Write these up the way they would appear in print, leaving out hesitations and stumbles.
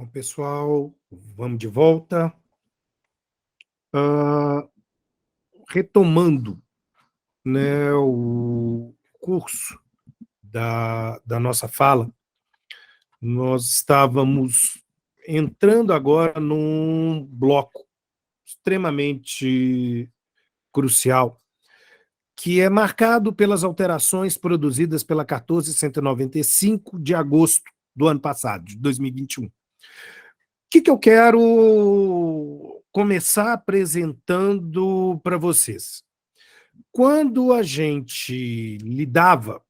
Bom, pessoal, vamos de volta. Ah, retomando, né, o curso da nossa fala, nós estávamos entrando agora num bloco extremamente crucial, que é marcado pelas alterações produzidas pela 14.195 de agosto do ano passado, de 2021. Que eu quero começar apresentando para vocês? Quando a gente lidava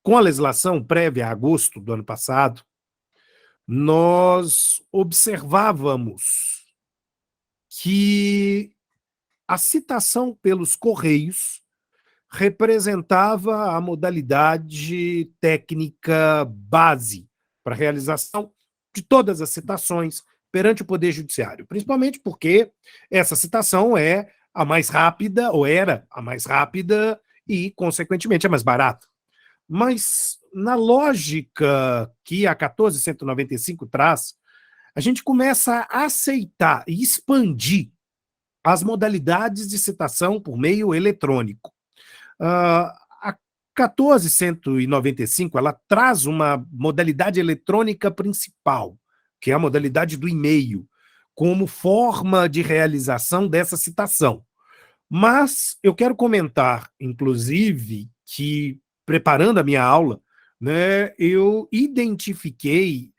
com a legislação prévia a agosto do ano passado, nós observávamos que a citação pelos Correios representava a modalidade técnica base para a realização de todas as citações perante o Poder Judiciário, principalmente porque essa citação é a mais rápida, ou era a mais rápida, e, consequentemente, a mais barata. Mas, na lógica que a 14.195 traz, a gente começa a aceitar e expandir as modalidades de citação por meio eletrônico. A 14.195 ela traz uma modalidade eletrônica principal, que é a modalidade do e-mail, como forma de realização dessa citação. Mas eu quero comentar, inclusive, que, preparando a minha aula, né, eu identifiquei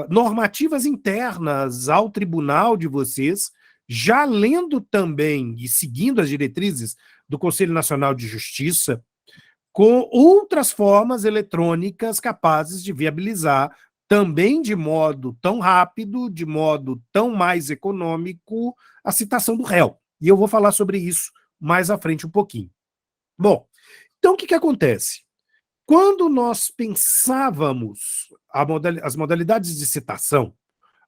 normativas internas ao tribunal de vocês, já lendo também e seguindo as diretrizes do Conselho Nacional de Justiça, com outras formas eletrônicas capazes de viabilizar também de modo tão rápido, de modo tão mais econômico, a citação do réu. E eu vou falar sobre isso mais à frente um pouquinho. Bom, então o que acontece? Quando nós pensávamos as modalidades de citação,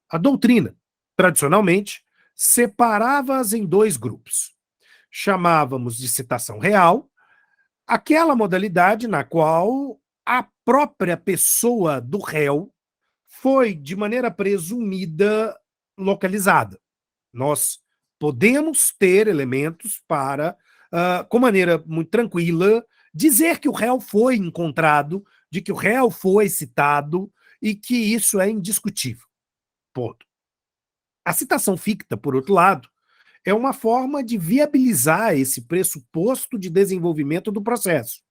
a doutrina, tradicionalmente, separava-as em dois grupos. Chamávamos de citação real, aquela modalidade na qual a própria pessoa do réu foi, de maneira presumida, localizada. Nós podemos ter elementos para, com maneira muito tranquila, dizer que o réu foi encontrado, de que o réu foi citado e que isso é indiscutível. Ponto. A citação ficta, por outro lado, é uma forma de viabilizar esse pressuposto de desenvolvimento do processo.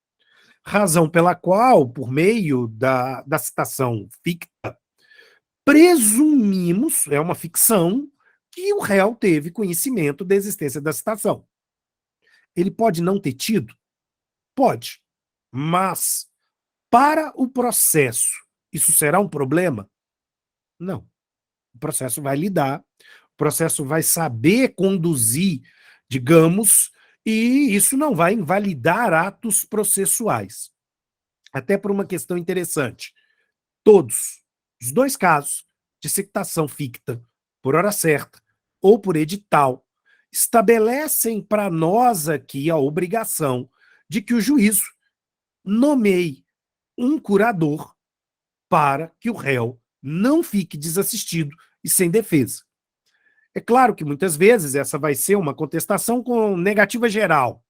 Razão pela qual, por meio da citação ficta, presumimos, é uma ficção, que o réu teve conhecimento da existência da citação. Ele pode não ter tido? Pode. Mas, para o processo, isso será um problema? Não. O processo vai lidar, o processo vai saber conduzir, digamos, e isso não vai invalidar atos processuais. Até por uma questão interessante. Todos, os dois casos de citação ficta, por hora certa ou por edital, estabelecem para nós aqui a obrigação de que o juízo nomeie um curador para que o réu não fique desassistido e sem defesa. É claro que muitas vezes essa vai ser uma contestação com negativa geral,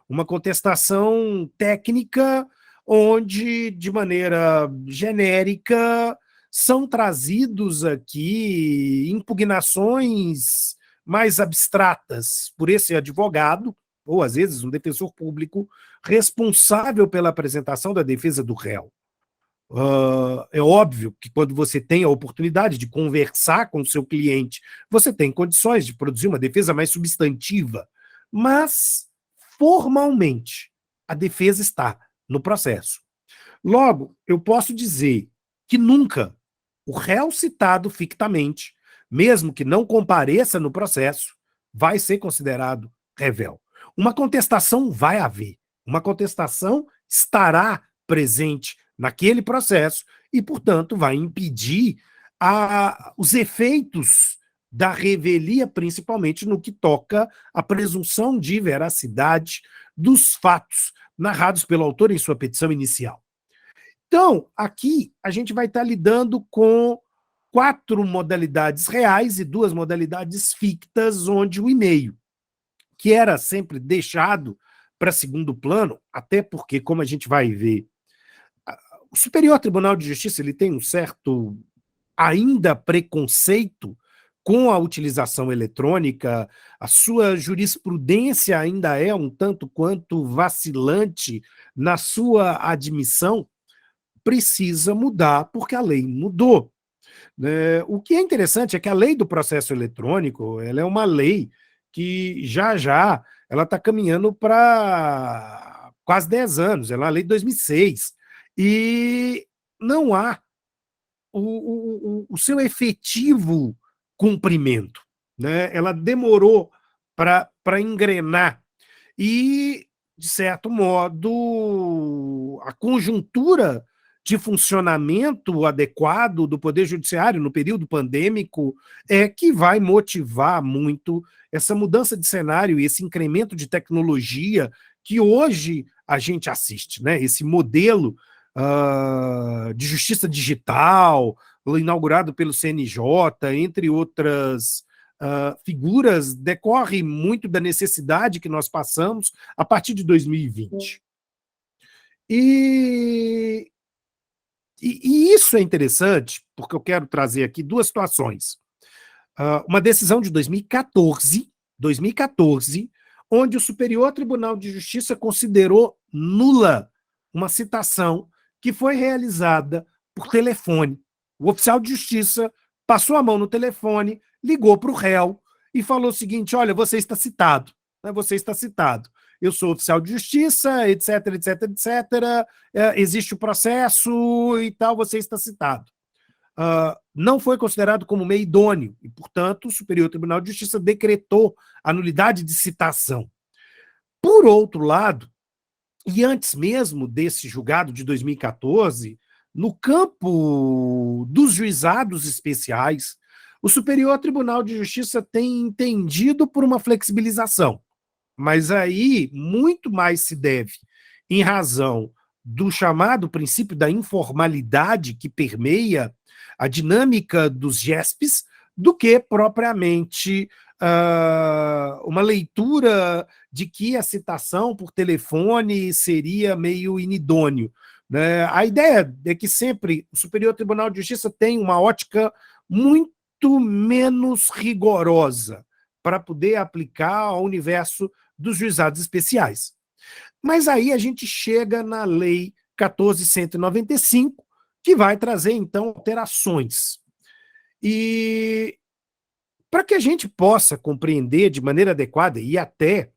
uma contestação técnica onde, de maneira genérica, são trazidos aqui impugnações mais abstratas por esse advogado, ou às vezes um defensor público, responsável pela apresentação da defesa do réu. É óbvio que quando você tem a oportunidade de conversar com o seu cliente, você tem condições de produzir uma defesa mais substantiva, mas, formalmente, a defesa está no processo. Logo, eu posso dizer que nunca o réu citado fictamente, mesmo que não compareça no processo, vai ser considerado revel. Uma contestação vai haver, uma contestação estará presente naquele processo e, portanto, vai impedir os efeitos da revelia, principalmente no que toca à presunção de veracidade dos fatos narrados pelo autor em sua petição inicial. Então, aqui a gente vai estar lidando com 4 modalidades reais e 2 modalidades fictas, onde o e-mail, que era sempre deixado para segundo plano, até porque, como a gente vai ver, o Superior Tribunal de Justiça ele tem um certo ainda preconceito com a utilização eletrônica, a sua jurisprudência ainda é um tanto quanto vacilante na sua admissão, precisa mudar porque a lei mudou. O que é interessante é que a lei do processo eletrônico ela é uma lei que já ela está caminhando para quase 10 anos, ela é uma lei de 2006, e não há o seu efetivo cumprimento. Né? Ela demorou para engrenar e, de certo modo, a conjuntura de funcionamento adequado do Poder Judiciário no período pandêmico é que vai motivar muito essa mudança de cenário e esse incremento de tecnologia que hoje a gente assiste, né? Esse modelo de justiça digital, inaugurado pelo CNJ, entre outras figuras, decorre muito da necessidade que nós passamos a partir de 2020. E isso é interessante, porque eu quero trazer aqui 2 situações. Uma decisão de 2014, onde o Superior Tribunal de Justiça considerou nula uma citação que foi realizada por telefone. O oficial de justiça passou a mão no telefone, ligou para o réu e falou o seguinte: olha, você está citado, né? Você está citado. Eu sou oficial de justiça, etc, etc, etc. Existe o processo e tal, você está citado. Não foi considerado como meio idôneo e, portanto, o Superior Tribunal de Justiça decretou a nulidade de citação. Por outro lado, e antes mesmo desse julgado de 2014, no campo dos juizados especiais, o Superior Tribunal de Justiça tem entendido por uma flexibilização, mas aí muito mais se deve em razão do chamado princípio da informalidade que permeia a dinâmica dos GESPs do que propriamente uma leitura de que a citação por telefone seria meio inidôneo. Né? A ideia é que sempre o Superior Tribunal de Justiça tem uma ótica muito menos rigorosa para poder aplicar ao universo dos juizados especiais. Mas aí a gente chega na Lei 14.195, que vai trazer, então, alterações. E para que a gente possa compreender de maneira adequada e até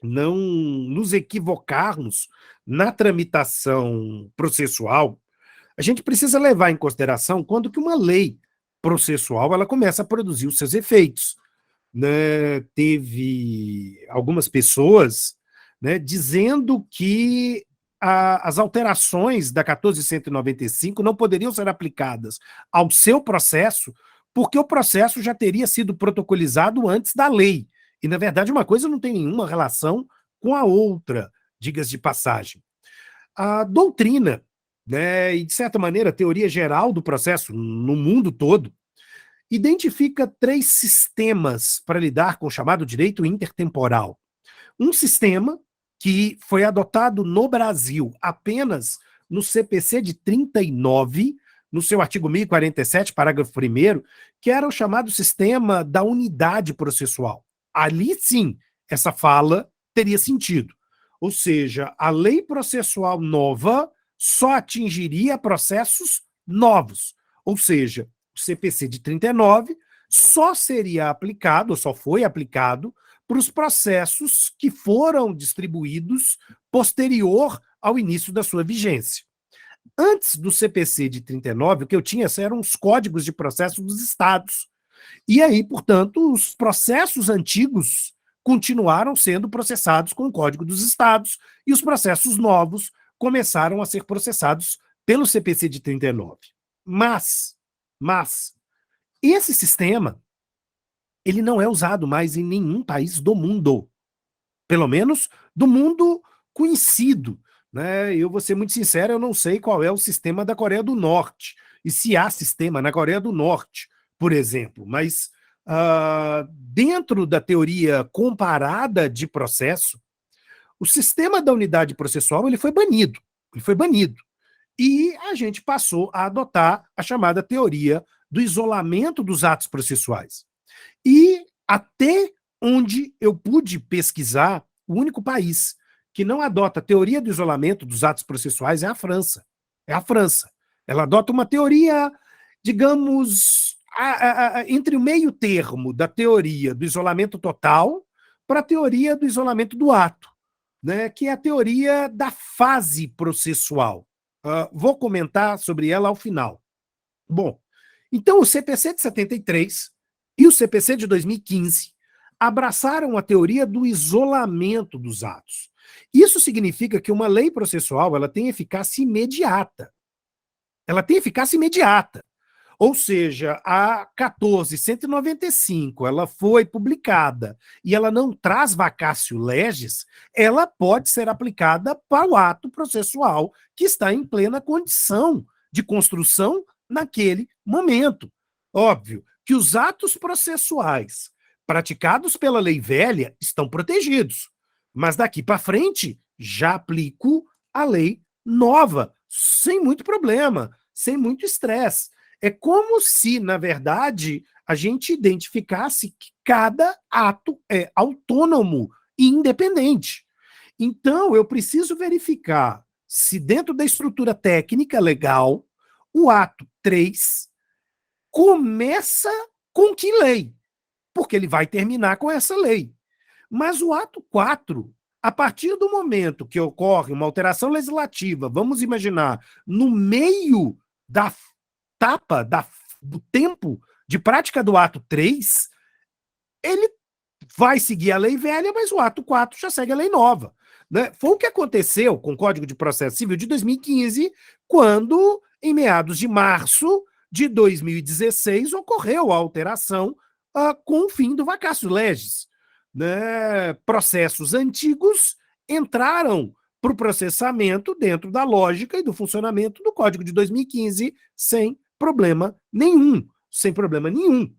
não nos equivocarmos na tramitação processual, a gente precisa levar em consideração quando que uma lei processual ela começa a produzir os seus efeitos. Né? Teve algumas pessoas, né, dizendo que as alterações da 14.195 não poderiam ser aplicadas ao seu processo porque o processo já teria sido protocolizado antes da lei. E, na verdade, uma coisa não tem nenhuma relação com a outra, diga-se de passagem. A doutrina, né, e, de certa maneira, a teoria geral do processo no mundo todo, identifica 3 sistemas para lidar com o chamado direito intertemporal. Um sistema que foi adotado no Brasil apenas no CPC de 39, no seu artigo 1047, parágrafo 1º, que era o chamado sistema da unidade processual. Ali, sim, essa fala teria sentido. Ou seja, a lei processual nova só atingiria processos novos. Ou seja, o CPC de 39 só seria aplicado, ou só foi aplicado, para os processos que foram distribuídos posterior ao início da sua vigência. Antes do CPC de 39, o que eu tinha eram os códigos de processo dos estados. E aí, portanto, os processos antigos continuaram sendo processados com o Código dos Estados e os processos novos começaram a ser processados pelo CPC de 39. Mas esse sistema ele não é usado mais em nenhum país do mundo, pelo menos do mundo conhecido. Né? Eu vou ser muito sincero, eu não sei qual é o sistema da Coreia do Norte. e se há sistema na Coreia do Norte, por exemplo, mas dentro da teoria comparada de processo, o sistema da unidade processual ele foi banido. Ele foi banido. E a gente passou a adotar a chamada teoria do isolamento dos atos processuais. E até onde eu pude pesquisar, o único país que não adota a teoria do isolamento dos atos processuais é a França. É a França. Ela adota uma teoria, digamos, entre o meio termo da teoria do isolamento total para a teoria do isolamento do ato, né, que é a teoria da fase processual. Vou comentar sobre ela ao final. Bom, então o CPC de 73 e o CPC de 2015 abraçaram a teoria do isolamento dos atos. Isso significa que uma lei processual ela tem eficácia imediata. Ela tem eficácia imediata. Ou seja, a 14.195 ela foi publicada e ela não traz vacácio legis, ela pode ser aplicada para o ato processual que está em plena condição de construção naquele momento. Óbvio que os atos processuais praticados pela lei velha estão protegidos, mas daqui para frente já aplico a lei nova, sem muito problema, sem muito estresse. É como se, na verdade, a gente identificasse que cada ato é autônomo e independente. Então, eu preciso verificar se dentro da estrutura técnica legal, o ato 3 começa com que lei? Porque ele vai terminar com essa lei. Mas o ato 4, a partir do momento que ocorre uma alteração legislativa, vamos imaginar, no meio da etapa do tempo de prática do ato 3, ele vai seguir a lei velha, mas o ato 4 já segue a lei nova. Né? Foi o que aconteceu com o Código de Processo Civil de 2015, quando, em meados de março de 2016, ocorreu a alteração com o fim do vacatio legis. Né? Processos antigos entraram para o processamento dentro da lógica e do funcionamento do Código de 2015 sem problema nenhum. Sem problema nenhum.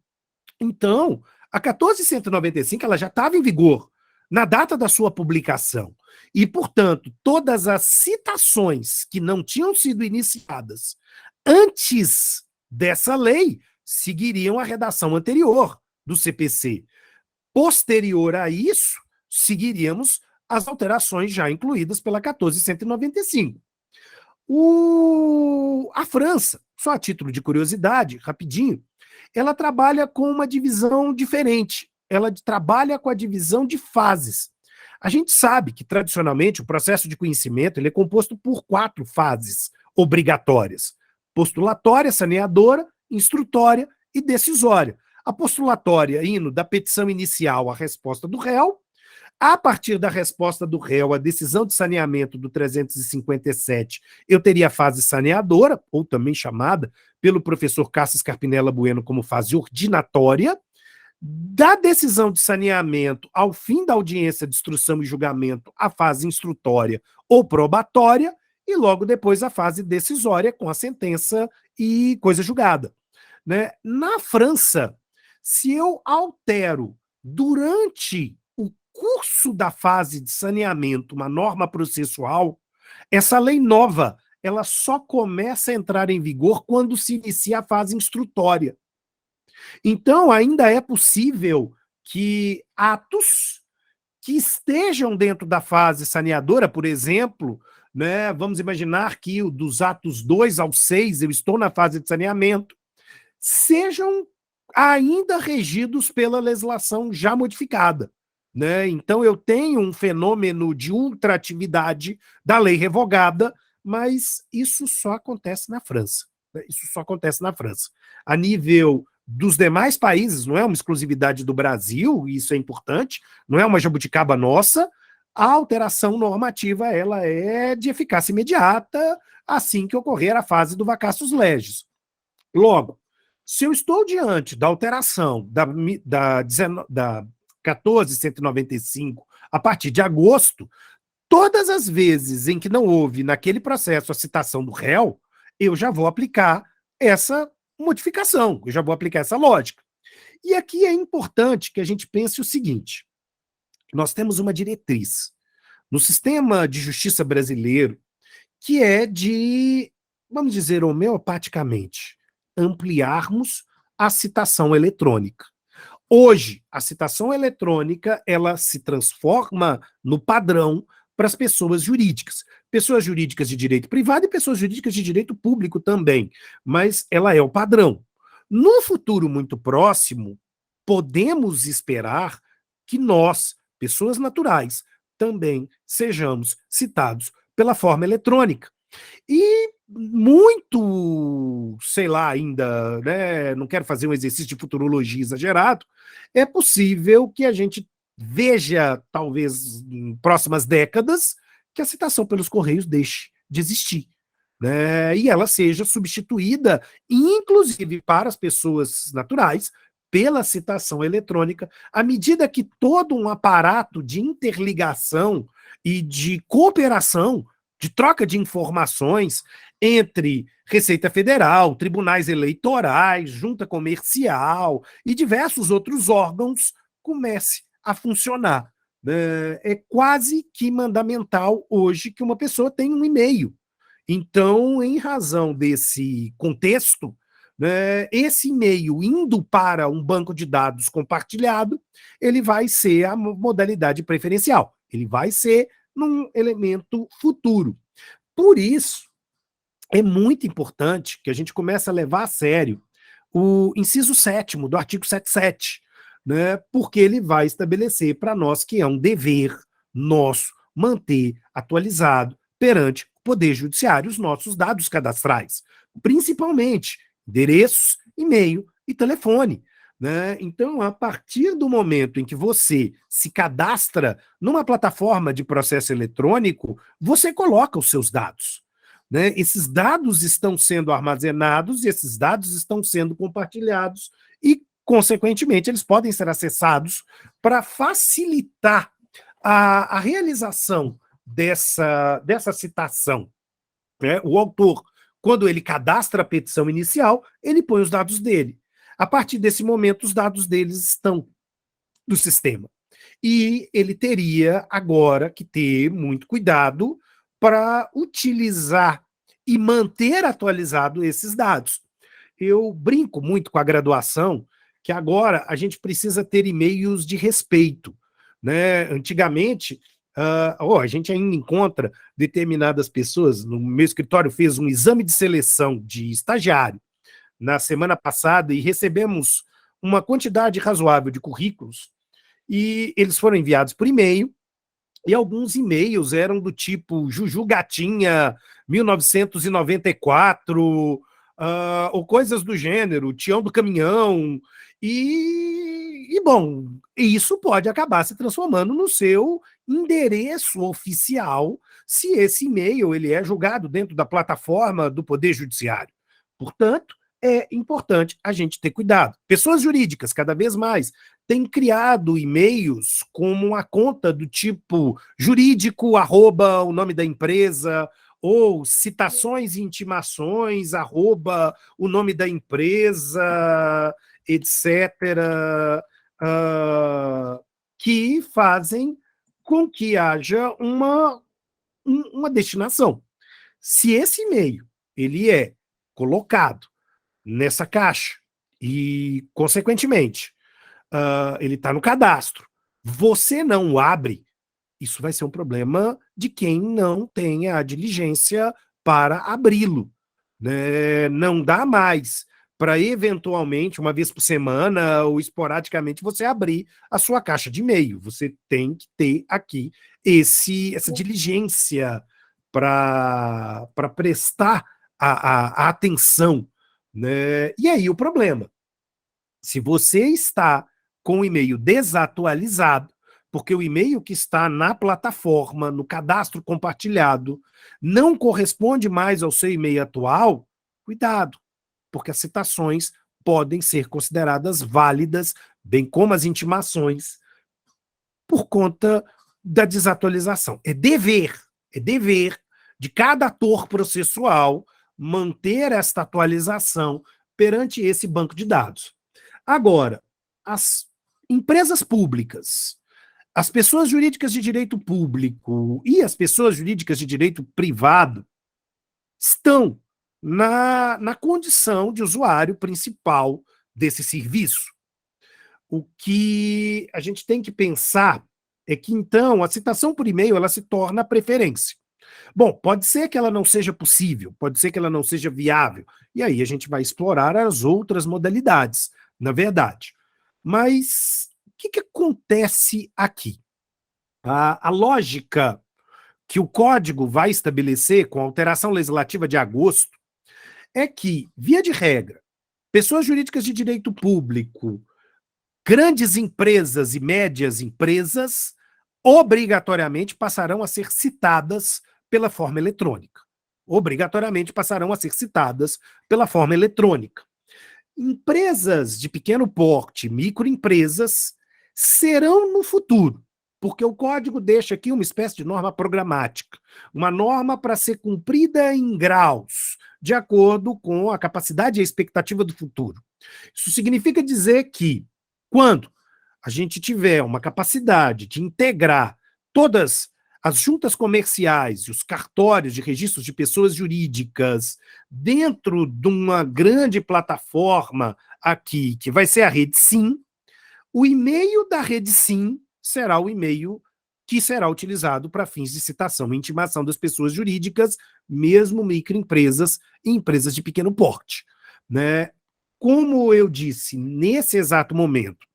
Então, a 14.195 ela já estava em vigor na data da sua publicação. E, portanto, todas as citações que não tinham sido iniciadas antes dessa lei seguiriam a redação anterior do CPC. Posterior a isso, seguiríamos as alterações já incluídas pela 14.195. A França, só a título de curiosidade, rapidinho, ela trabalha com uma divisão diferente. Ela trabalha com a divisão de fases. A gente sabe que, tradicionalmente, o processo de conhecimento ele é composto por 4 fases obrigatórias: postulatória, saneadora, instrutória e decisória. A postulatória indo da petição inicial à resposta do réu. A partir da resposta do réu, a decisão de saneamento do 357, eu teria a fase saneadora, ou também chamada pelo professor Cássio Scarpinella Bueno como fase ordinatória. Da decisão de saneamento ao fim da audiência de instrução e julgamento, a fase instrutória ou probatória, e logo depois a fase decisória, com a sentença e coisa julgada. Né? Na França, se eu altero durante o curso da fase de saneamento uma norma processual, essa lei nova ela só começa a entrar em vigor quando se inicia a fase instrutória. Então, ainda é possível que atos que estejam dentro da fase saneadora, por exemplo, né, vamos imaginar que dos atos 2 ao 6 eu estou na fase de saneamento, sejam ainda regidos pela legislação já modificada. Né? Então, eu tenho um fenômeno de ultratividade da lei revogada, mas isso só acontece na França. Né? Isso só acontece na França. A nível dos demais países, não é uma exclusividade do Brasil, isso é importante, não é uma jabuticaba nossa, a alteração normativa ela é de eficácia imediata assim que ocorrer a fase do vacatio legis. Logo, se eu estou diante da alteração da 14.195 a partir de agosto, todas as vezes em que não houve naquele processo a citação do réu, eu já vou aplicar essa modificação, eu já vou aplicar essa lógica. E aqui é importante que a gente pense o seguinte: nós temos uma diretriz no sistema de justiça brasileiro que é de, vamos dizer homeopaticamente, ampliarmos a citação eletrônica. Hoje, a citação eletrônica ela se transforma no padrão para as pessoas jurídicas de direito privado e pessoas jurídicas de direito público também, mas ela é o padrão. No futuro muito próximo, podemos esperar que nós, pessoas naturais, também sejamos citados pela forma eletrônica. E muito, sei lá, ainda, né, não quero fazer um exercício de futurologia exagerado, é possível que a gente veja, talvez em próximas décadas, que a citação pelos Correios deixe de existir, né, e ela seja substituída, inclusive para as pessoas naturais, pela citação eletrônica, à medida que todo um aparato de interligação e de cooperação, de troca de informações entre Receita Federal, tribunais eleitorais, junta comercial e diversos outros órgãos comece a funcionar. É quase que mandamental hoje que uma pessoa tenha um e-mail. Então, em razão desse contexto, né, esse e-mail indo para um banco de dados compartilhado, ele vai ser a modalidade preferencial. Ele vai ser num elemento futuro. Por isso, é muito importante que a gente comece a levar a sério o inciso 7º do artigo 77, né, porque ele vai estabelecer para nós que é um dever nosso manter atualizado perante o Poder Judiciário os nossos dados cadastrais, principalmente endereços, e-mail e telefone. Né? Então, a partir do momento em que você se cadastra numa plataforma de processo eletrônico, você coloca os seus dados. Né? Esses dados estão sendo armazenados e esses dados estão sendo compartilhados e, consequentemente, eles podem ser acessados para facilitar a realização dessa citação. Né? O autor, quando ele cadastra a petição inicial, ele põe os dados dele. A partir desse momento, os dados deles estão no sistema. E ele teria agora que ter muito cuidado para utilizar e manter atualizado esses dados. Eu brinco muito com a graduação que agora a gente precisa ter e-mails de respeito. Né? Antigamente, a gente ainda encontra determinadas pessoas, no meu escritório fez um exame de seleção de estagiário na semana passada e recebemos uma quantidade razoável de currículos e eles foram enviados por e-mail e alguns e-mails eram do tipo Juju Gatinha 1994 ou coisas do gênero, Tião do Caminhão bom, isso pode acabar se transformando no seu endereço oficial se esse e-mail ele é julgado dentro da plataforma do Poder Judiciário. Portanto, é importante a gente ter cuidado. Pessoas jurídicas, cada vez mais, têm criado e-mails como a conta do tipo jurídico, arroba o nome da empresa, ou citações e intimações, arroba o nome da empresa, etc., que fazem com que haja uma destinação. Se esse e-mail ele é colocado nessa caixa e, consequentemente, ele está no cadastro, você não o abre, isso vai ser um problema de quem não tem a diligência para abri-lo. Né? Não dá mais para, eventualmente, uma vez por semana ou esporadicamente, você abrir a sua caixa de e-mail. Você tem que ter aqui essa diligência para prestar a atenção. Né? E aí o problema, se você está com o e-mail desatualizado, porque o e-mail que está na plataforma, no cadastro compartilhado, não corresponde mais ao seu e-mail atual, cuidado, porque as citações podem ser consideradas válidas, bem como as intimações, por conta da desatualização. É dever de cada ator processual manter esta atualização perante esse banco de dados. Agora, as empresas públicas, as pessoas jurídicas de direito público e as pessoas jurídicas de direito privado estão na condição de usuário principal desse serviço. O que a gente tem que pensar é que, então, a citação por e-mail ela se torna a preferência. Bom, pode ser que ela não seja possível, pode ser que ela não seja viável, e aí a gente vai explorar as outras modalidades, na verdade. Mas o que acontece aqui? A lógica que o código vai estabelecer com a alteração legislativa de agosto é que, via de regra, pessoas jurídicas de direito público, grandes empresas e médias empresas, obrigatoriamente passarão a ser citadas pela forma eletrônica. Obrigatoriamente passarão a ser citadas pela forma eletrônica. Empresas de pequeno porte, microempresas, serão no futuro, porque o código deixa aqui uma espécie de norma programática, uma norma para ser cumprida em graus, de acordo com a capacidade e a expectativa do futuro. Isso significa dizer que, quando a gente tiver uma capacidade de integrar todas as juntas comerciais e os cartórios de registros de pessoas jurídicas dentro de uma grande plataforma aqui, que vai ser a Rede Sim, o e-mail da Rede Sim será o e-mail que será utilizado para fins de citação e intimação das pessoas jurídicas, mesmo microempresas e empresas de pequeno porte, né? Como eu disse, nesse exato momento,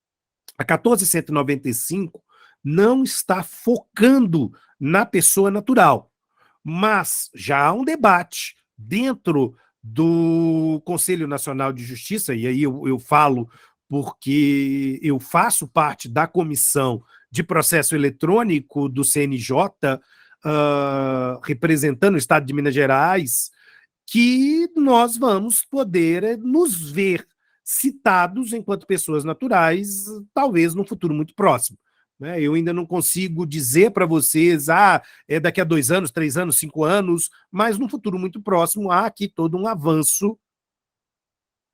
a 1495 não está focando na pessoa natural, mas já há um debate dentro do Conselho Nacional de Justiça, e aí eu falo porque eu faço parte da comissão de processo eletrônico do CNJ, representando o Estado de Minas Gerais, que nós vamos poder nos ver citados enquanto pessoas naturais, talvez no futuro muito próximo. Né? Eu ainda não consigo dizer para vocês, é daqui a 2 anos, 3 anos, 5 anos, mas no futuro muito próximo há aqui todo um avanço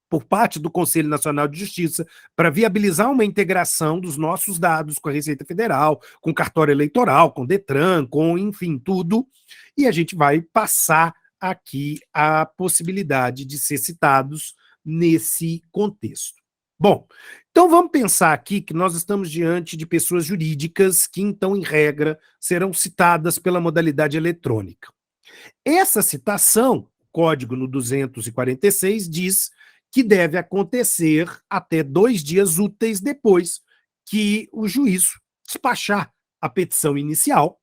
por parte do Conselho Nacional de Justiça para viabilizar uma integração dos nossos dados com a Receita Federal, com o cartório eleitoral, com o Detran, com, enfim, tudo, e a gente vai passar aqui a possibilidade de ser citados nesse contexto. Bom, então vamos pensar aqui que nós estamos diante de pessoas jurídicas que, então, em regra, serão citadas pela modalidade eletrônica. Essa citação, código no 246, diz que deve acontecer até 2 dias úteis depois que o juízo despachar a petição inicial,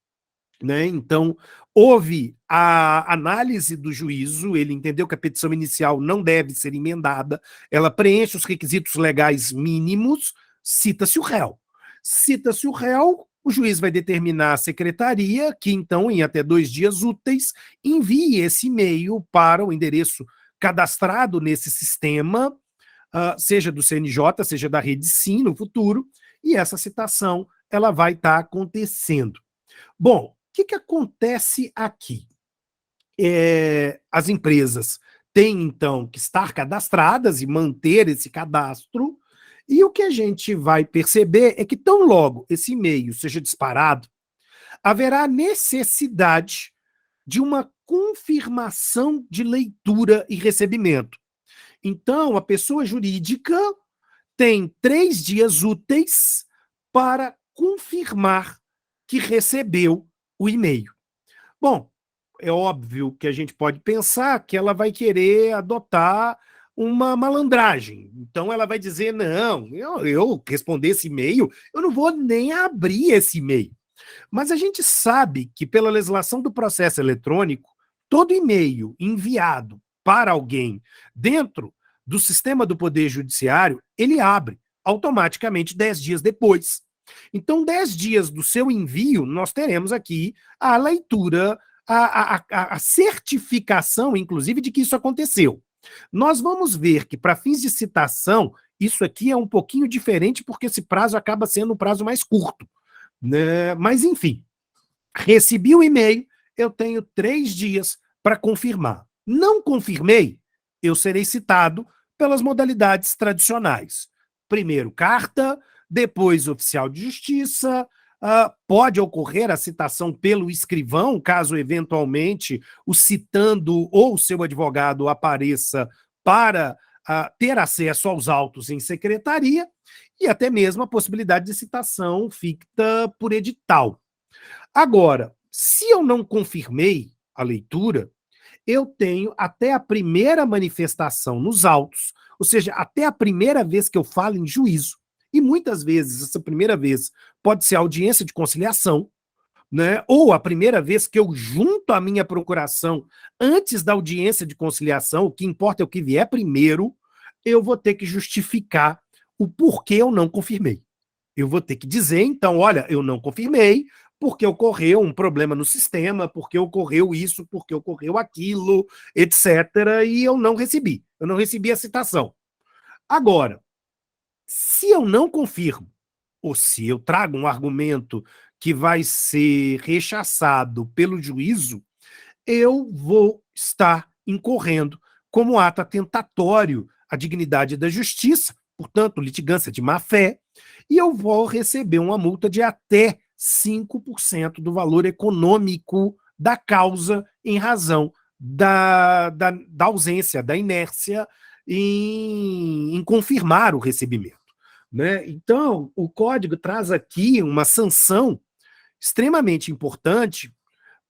né? Então, houve a análise do juízo, ele entendeu que a petição inicial não deve ser emendada, ela preenche os requisitos legais mínimos, cita-se o réu. Cita-se o réu, o juiz vai determinar a secretaria, que então, em até 2 dias úteis, envie esse e-mail para o endereço cadastrado nesse sistema, seja do CNJ, seja da Rede Sim no futuro, e essa citação ela vai estar acontecendo. Bom, o que acontece aqui? As empresas têm, então, que estar cadastradas e manter esse cadastro, e o que a gente vai perceber é que, tão logo esse e-mail seja disparado, haverá necessidade de uma confirmação de leitura e recebimento. Então, a pessoa jurídica tem 3 dias úteis para confirmar que recebeu o e-mail. Bom, é óbvio que a gente pode pensar que ela vai querer adotar uma malandragem. Então ela vai dizer, não, eu responder esse e-mail, eu não vou nem abrir esse e-mail. Mas a gente sabe que pela legislação do processo eletrônico, todo e-mail enviado para alguém dentro do sistema do Poder Judiciário, ele abre automaticamente 10 dias depois. Então, 10 dias do seu envio, nós teremos aqui a leitura, a certificação, inclusive, de que isso aconteceu. Nós vamos ver que, para fins de citação, isso aqui é um pouquinho diferente, porque esse prazo acaba sendo um prazo mais curto. Né? Mas, enfim, recebi o e-mail, eu tenho 3 dias para confirmar. Não confirmei, eu serei citado pelas modalidades tradicionais. Primeiro, carta, depois, oficial de justiça. Pode ocorrer a citação pelo escrivão, caso eventualmente o citando ou o seu advogado apareça para ter acesso aos autos em secretaria, e até mesmo a possibilidade de citação ficta por edital. Agora, se eu não confirmei a leitura, eu tenho até a primeira manifestação nos autos, ou seja, até a primeira vez que eu falo em juízo. E muitas vezes, essa primeira vez pode ser audiência de conciliação, né? Ou a primeira vez que eu junto a minha procuração antes da audiência de conciliação, o que importa é o que vier primeiro, eu vou ter que justificar o porquê eu não confirmei. Eu vou ter que dizer, então, olha, eu não confirmei, porque ocorreu um problema no sistema, porque ocorreu isso, porque ocorreu aquilo, etc., e eu não recebi. Eu não recebi a citação. Agora, se eu não confirmo, ou se eu trago um argumento que vai ser rechaçado pelo juízo, eu vou estar incorrendo como ato atentatório à dignidade da justiça, portanto, litigância de má-fé, e eu vou receber uma multa de até 5% do valor econômico da causa em razão da ausência, da inércia em confirmar o recebimento. Né? Então, o Código traz aqui uma sanção extremamente importante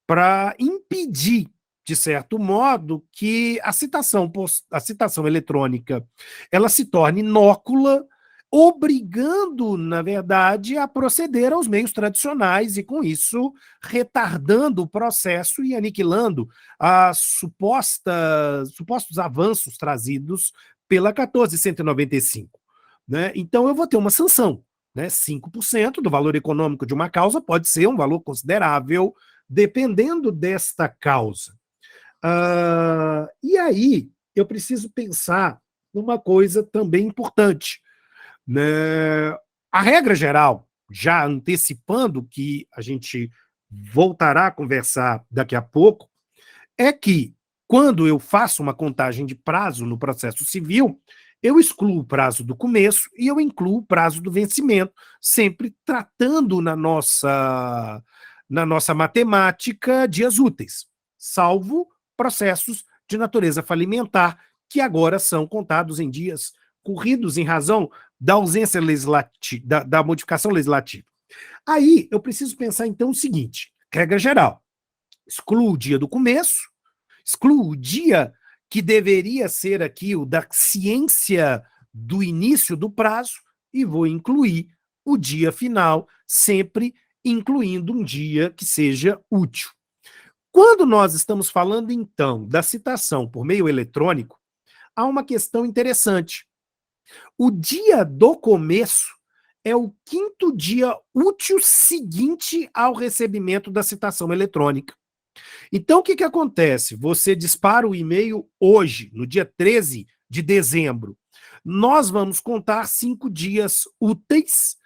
para impedir, de certo modo, que a citação eletrônica ela se torne inócula, obrigando, na verdade, a proceder aos meios tradicionais e, com isso, retardando o processo e aniquilando as supostos avanços trazidos pela 1495. Né? Então, eu vou ter uma sanção. Né? 5% do valor econômico de uma causa pode ser um valor considerável, dependendo desta causa. E aí, eu preciso pensar numa coisa também importante. Né? A regra geral, já antecipando que a gente voltará a conversar daqui a pouco, é que, quando eu faço uma contagem de prazo no processo civil, eu excluo o prazo do começo e eu incluo o prazo do vencimento, sempre tratando na nossa matemática dias úteis, salvo processos de natureza falimentar, que agora são contados em dias corridos em razão da ausência legislativa, da modificação legislativa. Aí eu preciso pensar então o seguinte: regra geral, excluo o dia do começo, excluo o dia que deveria ser aqui o da ciência do início do prazo e vou incluir o dia final, sempre incluindo um dia que seja útil. Quando nós estamos falando, então, da citação por meio eletrônico, há uma questão interessante. O dia do começo é o 5º dia útil seguinte ao recebimento da citação eletrônica. Então, o que acontece? Você dispara o e-mail hoje, no dia 13 de dezembro. Nós vamos contar 5 dias úteis,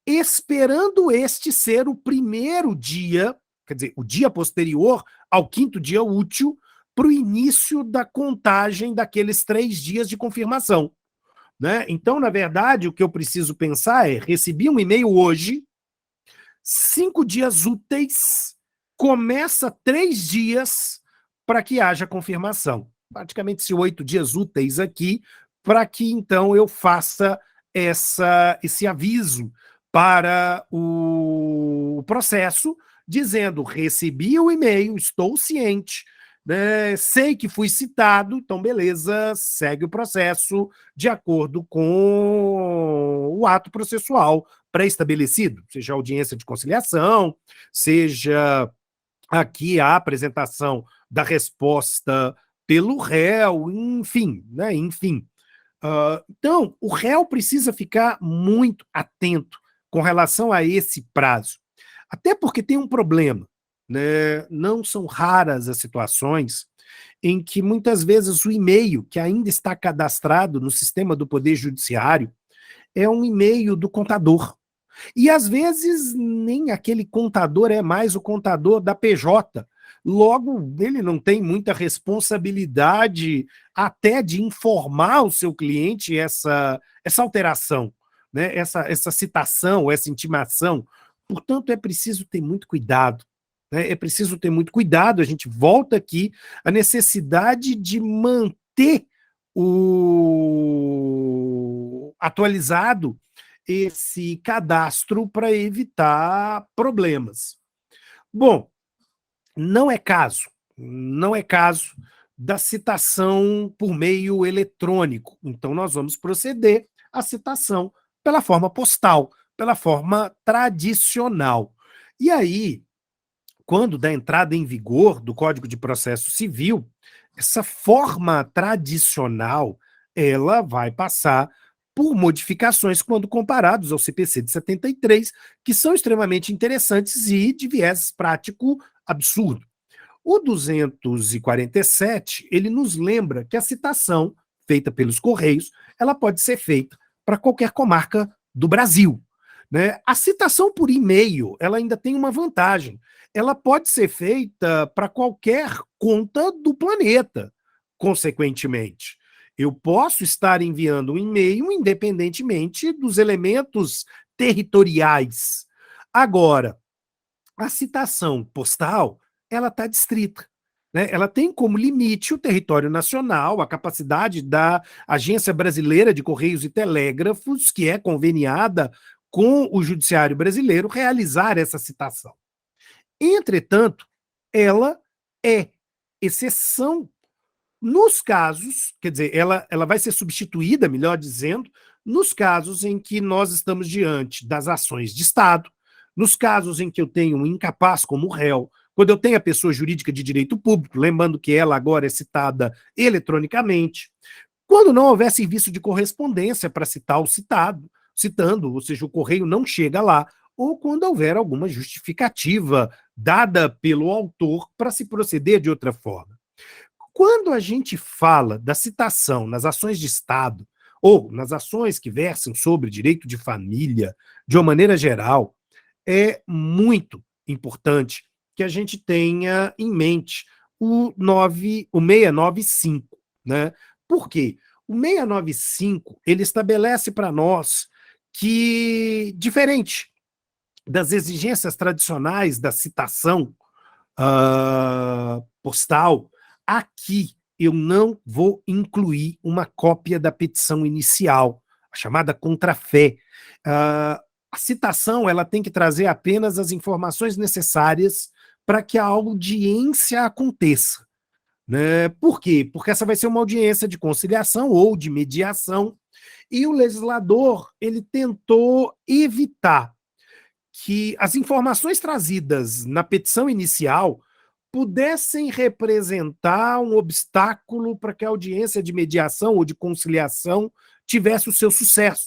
esperando este ser o primeiro dia, quer dizer, o dia posterior ao 5º dia útil, para o início da contagem daqueles 3 dias de confirmação. Né? Então, na verdade, o que eu preciso pensar é: recebi um e-mail hoje, 5 dias úteis, começa 3 dias para que haja confirmação. Praticamente 8 dias úteis aqui, para que então eu faça esse aviso para o processo, dizendo: recebi o e-mail, estou ciente, né, sei que fui citado, então beleza, segue o processo de acordo com o ato processual pré-estabelecido, seja audiência de conciliação, seja aqui a apresentação da resposta pelo réu, enfim, né? Enfim. Então, o réu precisa ficar muito atento com relação a esse prazo. Até porque tem um problema, né? Não são raras as situações em que muitas vezes o e-mail que ainda está cadastrado no sistema do Poder Judiciário é um e-mail do contador. E às vezes nem aquele contador é mais o contador da PJ, logo ele não tem muita responsabilidade até de informar o seu cliente essa alteração, né? Essa citação, essa intimação. Portanto, é preciso ter muito cuidado. Né? É preciso ter muito cuidado, a gente volta aqui à necessidade de manter atualizado esse cadastro para evitar problemas. Bom, não é caso da citação por meio eletrônico. Então, nós vamos proceder à citação pela forma postal, pela forma tradicional. E aí, quando da entrada em vigor do Código de Processo Civil, essa forma tradicional, ela vai passar por modificações quando comparados ao CPC de 73, que são extremamente interessantes e de viés prático absurdo. O 247, ele nos lembra que a citação feita pelos Correios, ela pode ser feita para qualquer comarca do Brasil. Né? A citação por e-mail, ela ainda tem uma vantagem. Ela pode ser feita para qualquer conta do planeta, consequentemente. Eu posso estar enviando um e-mail independentemente dos elementos territoriais. Agora, a citação postal, ela está distrita. Né? Ela tem como limite o território nacional, a capacidade da Agência Brasileira de Correios e Telégrafos, que é conveniada com o Judiciário Brasileiro, realizar essa citação. Entretanto, ela é exceção nos casos, quer dizer, ela vai ser substituída, melhor dizendo, nos casos em que nós estamos diante das ações de Estado, nos casos em que eu tenho um incapaz como réu, quando eu tenho a pessoa jurídica de direito público, lembrando que ela agora é citada eletronicamente, quando não houver serviço de correspondência para citar o citando, ou seja, o correio não chega lá, ou quando houver alguma justificativa dada pelo autor para se proceder de outra forma. Quando a gente fala da citação nas ações de Estado, ou nas ações que versam sobre direito de família, de uma maneira geral, é muito importante que a gente tenha em mente o 695, né? Por quê? O 695, ele estabelece para nós que, diferente das exigências tradicionais da citação postal, aqui eu não vou incluir uma cópia da petição inicial, a chamada contrafé. A citação ela tem que trazer apenas as informações necessárias para que a audiência aconteça. Né? Por quê? Porque essa vai ser uma audiência de conciliação ou de mediação, e o legislador ele tentou evitar que as informações trazidas na petição inicial pudessem representar um obstáculo para que a audiência de mediação ou de conciliação tivesse o seu sucesso.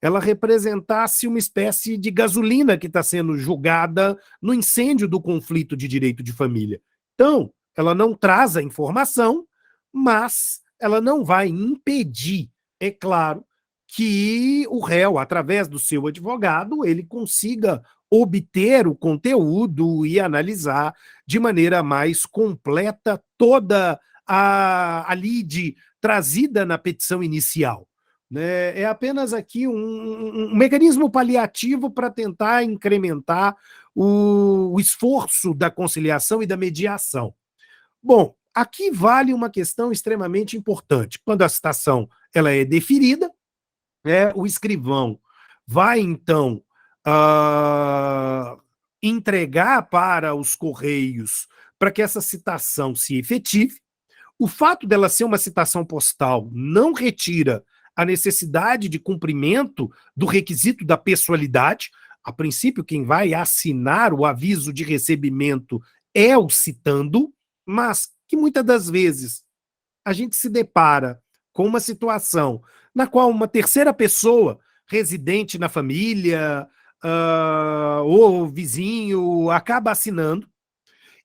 Ela representasse uma espécie de gasolina que está sendo jogada no incêndio do conflito de direito de família. Então, ela não traz a informação, mas ela não vai impedir, é claro, que o réu, através do seu advogado, ele consiga obter o conteúdo e analisar de maneira mais completa toda a lide trazida na petição inicial. Né? É apenas aqui um mecanismo paliativo para tentar incrementar o esforço da conciliação e da mediação. Bom, aqui vale uma questão extremamente importante. Quando a citação ela é deferida, o escrivão vai, então, entregar para os Correios para que essa citação se efetive. O fato dela ser uma citação postal não retira a necessidade de cumprimento do requisito da pessoalidade. A princípio, quem vai assinar o aviso de recebimento é o citando, mas que muitas das vezes a gente se depara com uma situação na qual uma terceira pessoa, residente na família, ou vizinho, acaba assinando,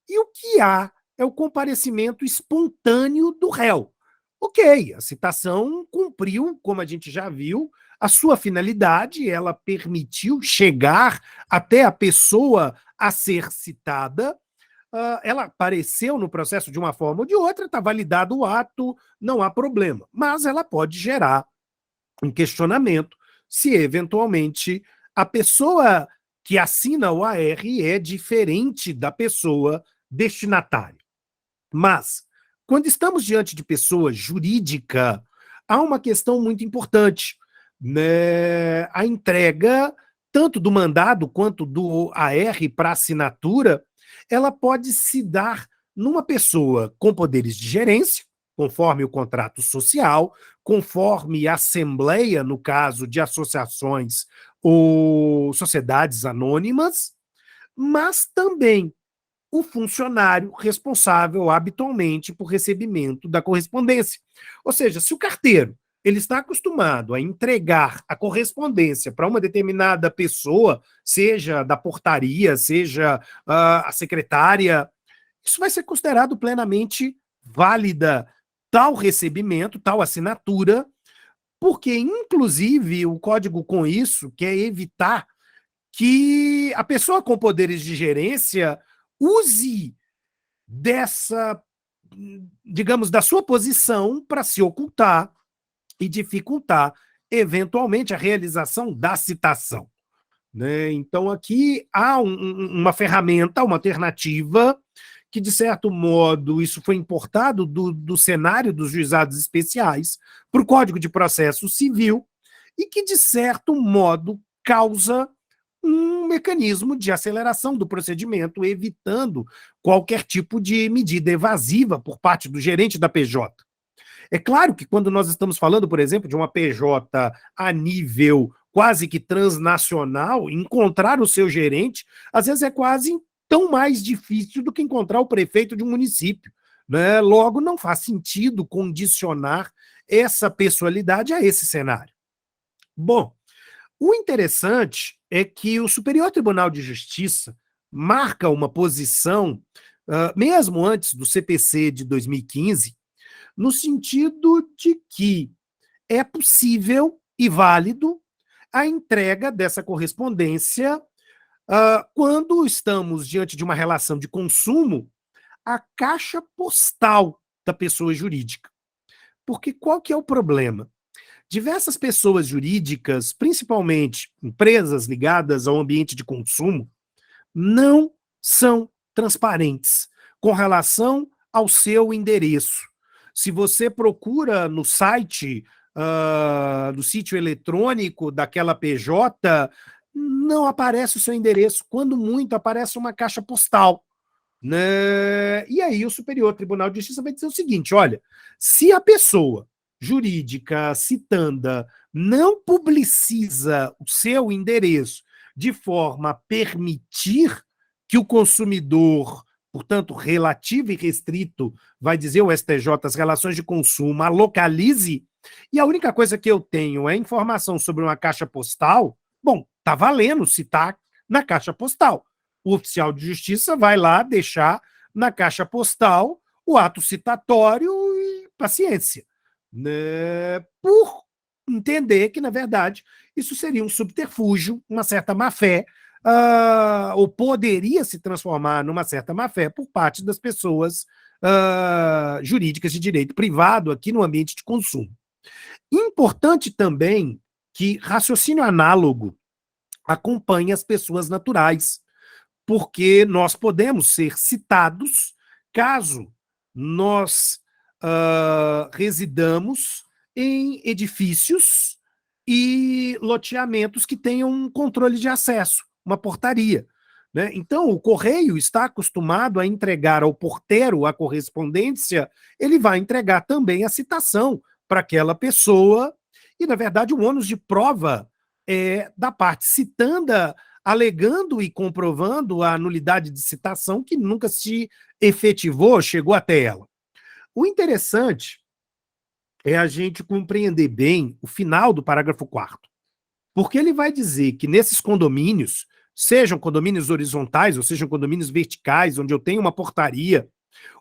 e o que há é o comparecimento espontâneo do réu. Ok, a citação cumpriu, como a gente já viu, a sua finalidade, ela permitiu chegar até a pessoa a ser citada, ela apareceu no processo de uma forma ou de outra, está validado o ato, não há problema. Mas ela pode gerar um questionamento se, eventualmente, a pessoa que assina o AR é diferente da pessoa destinatária. Mas, quando estamos diante de pessoa jurídica, há uma questão muito importante, né? A entrega, tanto do mandado quanto do AR para assinatura, ela pode se dar numa pessoa com poderes de gerência, conforme o contrato social, conforme a assembleia, no caso de associações ou sociedades anônimas, mas também o funcionário responsável habitualmente por recebimento da correspondência. Ou seja, se o carteiro ele está acostumado a entregar a correspondência para uma determinada pessoa, seja da portaria, seja a secretária, isso vai ser considerado plenamente válida tal recebimento, tal assinatura, porque, inclusive, o código com isso quer evitar que a pessoa com poderes de gerência use dessa, digamos, da sua posição para se ocultar e dificultar, eventualmente, a realização da citação, né? Então, aqui há uma ferramenta, uma alternativa, que, de certo modo, isso foi importado do cenário dos juizados especiais para o Código de Processo Civil e que, de certo modo, causa um mecanismo de aceleração do procedimento, evitando qualquer tipo de medida evasiva por parte do gerente da PJ. É claro que quando nós estamos falando, por exemplo, de uma PJ a nível quase que transnacional, encontrar o seu gerente, às vezes é quase tão mais difícil do que encontrar o prefeito de um município, né? Logo, não faz sentido condicionar essa pessoalidade a esse cenário. Bom, o interessante é que o Superior Tribunal de Justiça marca uma posição, mesmo antes do CPC de 2015, no sentido de que é possível e válido a entrega dessa correspondência quando estamos diante de uma relação de consumo à caixa postal da pessoa jurídica. Porque qual que é o problema? Diversas pessoas jurídicas, principalmente empresas ligadas ao ambiente de consumo, não são transparentes com relação ao seu endereço. Se você procura no site, do sítio eletrônico daquela PJ, não aparece o seu endereço. Quando muito, aparece uma caixa postal, né? E aí o Superior Tribunal de Justiça vai dizer o seguinte: olha, se a pessoa jurídica citanda não publiciza o seu endereço de forma a permitir que o consumidor, portanto, relativo e restrito, vai dizer o STJ, as relações de consumo, a localize, e a única coisa que eu tenho é informação sobre uma caixa postal, bom, tá valendo se tá na caixa postal. O oficial de justiça vai lá deixar na caixa postal o ato citatório e paciência, né? Por entender que, na verdade, isso seria um subterfúgio, uma certa má-fé, ou poderia se transformar numa certa má-fé por parte das pessoas jurídicas de direito privado aqui no ambiente de consumo. Importante também que raciocínio análogo acompanhe as pessoas naturais, porque nós podemos ser citados caso nós residamos em edifícios e loteamentos que tenham um controle de acesso, uma portaria, né? Então, o correio está acostumado a entregar ao porteiro a correspondência, ele vai entregar também a citação para aquela pessoa, e, na verdade, o ônus de prova é da parte citanda, alegando e comprovando a nulidade de citação que nunca se efetivou, chegou até ela. O interessante é a gente compreender bem o final do parágrafo 4º, porque ele vai dizer que nesses condomínios, sejam condomínios horizontais ou sejam condomínios verticais, onde eu tenho uma portaria,